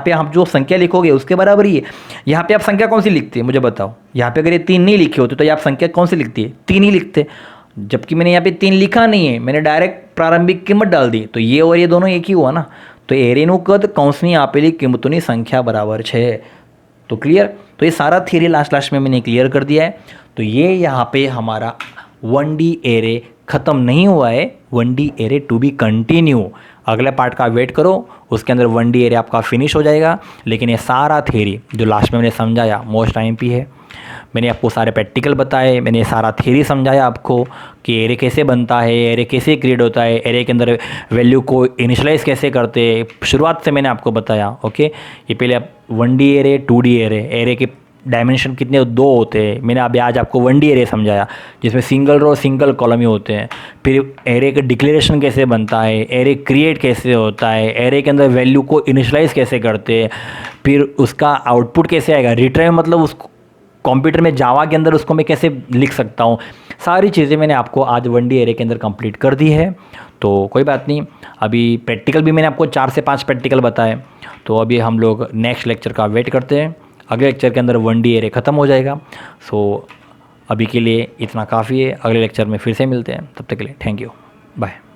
पे आप जो संख्या लिखोगे उसके बराबर ही है। यहाँ पे आप संख्या कौन सी लिखते हैं मुझे बताओ? यहाँ पे अगर ये 3 नहीं लिखे होते तो आप संख्या कौन सी लिखती है? 3 ही लिखते। जबकि मैंने यहाँ पे 3 लिखा नहीं है, मैंने डायरेक्ट प्रारंभिक कीमत डाल दी। तो ये और ये दोनों एक ही हुआ ना। तो एरेનું કદ કૌંસની આપેલી કિંમતોની સંખ્યા બરાબર છે। तो क्लियर? तो ये सारा थियरी लास्ट में मैंने क्लियर कर दिया है। तो ये यहाँ पे हमारा 1D एरे ख़त्म नहीं हुआ है, 1D array to be continue. अगले पार्ट का वेट करो, उसके अंदर 1D एरे आपका फिनिश हो जाएगा। लेकिन ये सारा थियरी जो लास्ट में मैंने समझाया मोस्ट टाइम पी है। मैंने आपको सारे प्रैक्टिकल बताए, मैंने सारा थियरी समझाया आपको कि एरे कैसे बनता है, एरे कैसे क्रिएट होता है, एरे के अंदर वैल्यू को इनिशलाइज कैसे करते हैं, शुरुआत से मैंने आपको बताया। ओके, ये पहले आप 1D array, 2D array, array के डायमेंशन कितने 2 होते हैं। मैंने अभी आज आपको 1D एरे समझाया, जिसमें सिंगल रो सिंगल कॉलम ही होते हैं। फिर एरे का डिक्लेरेशन कैसे बनता है, एरे क्रिएट कैसे होता है, एरे के अंदर वैल्यू को इनिशलाइज कैसे करते हैं, फिर उसका आउटपुट कैसे आएगा, रिट्राइव मतलब उसको कंप्यूटर में जावा के अंदर उसको मैं कैसे लिख सकता हूँ। सारी चीज़ें मैंने आपको आज 1D एरे के अंदर कंप्लीट कर दी है। तो कोई बात नहीं, अभी प्रैक्टिकल भी मैंने आपको 4 से 5 प्रैक्टिकल बताए। तो अभी हम लोग नेक्स्ट लेक्चर का वेट करते हैं। अगले लेक्चर के अंदर 1D एरे ख़त्म हो जाएगा। सो अभी के लिए इतना काफ़ी है, अगले लेक्चर में फिर से मिलते हैं। तब तक के लिए थैंक यू, बाय।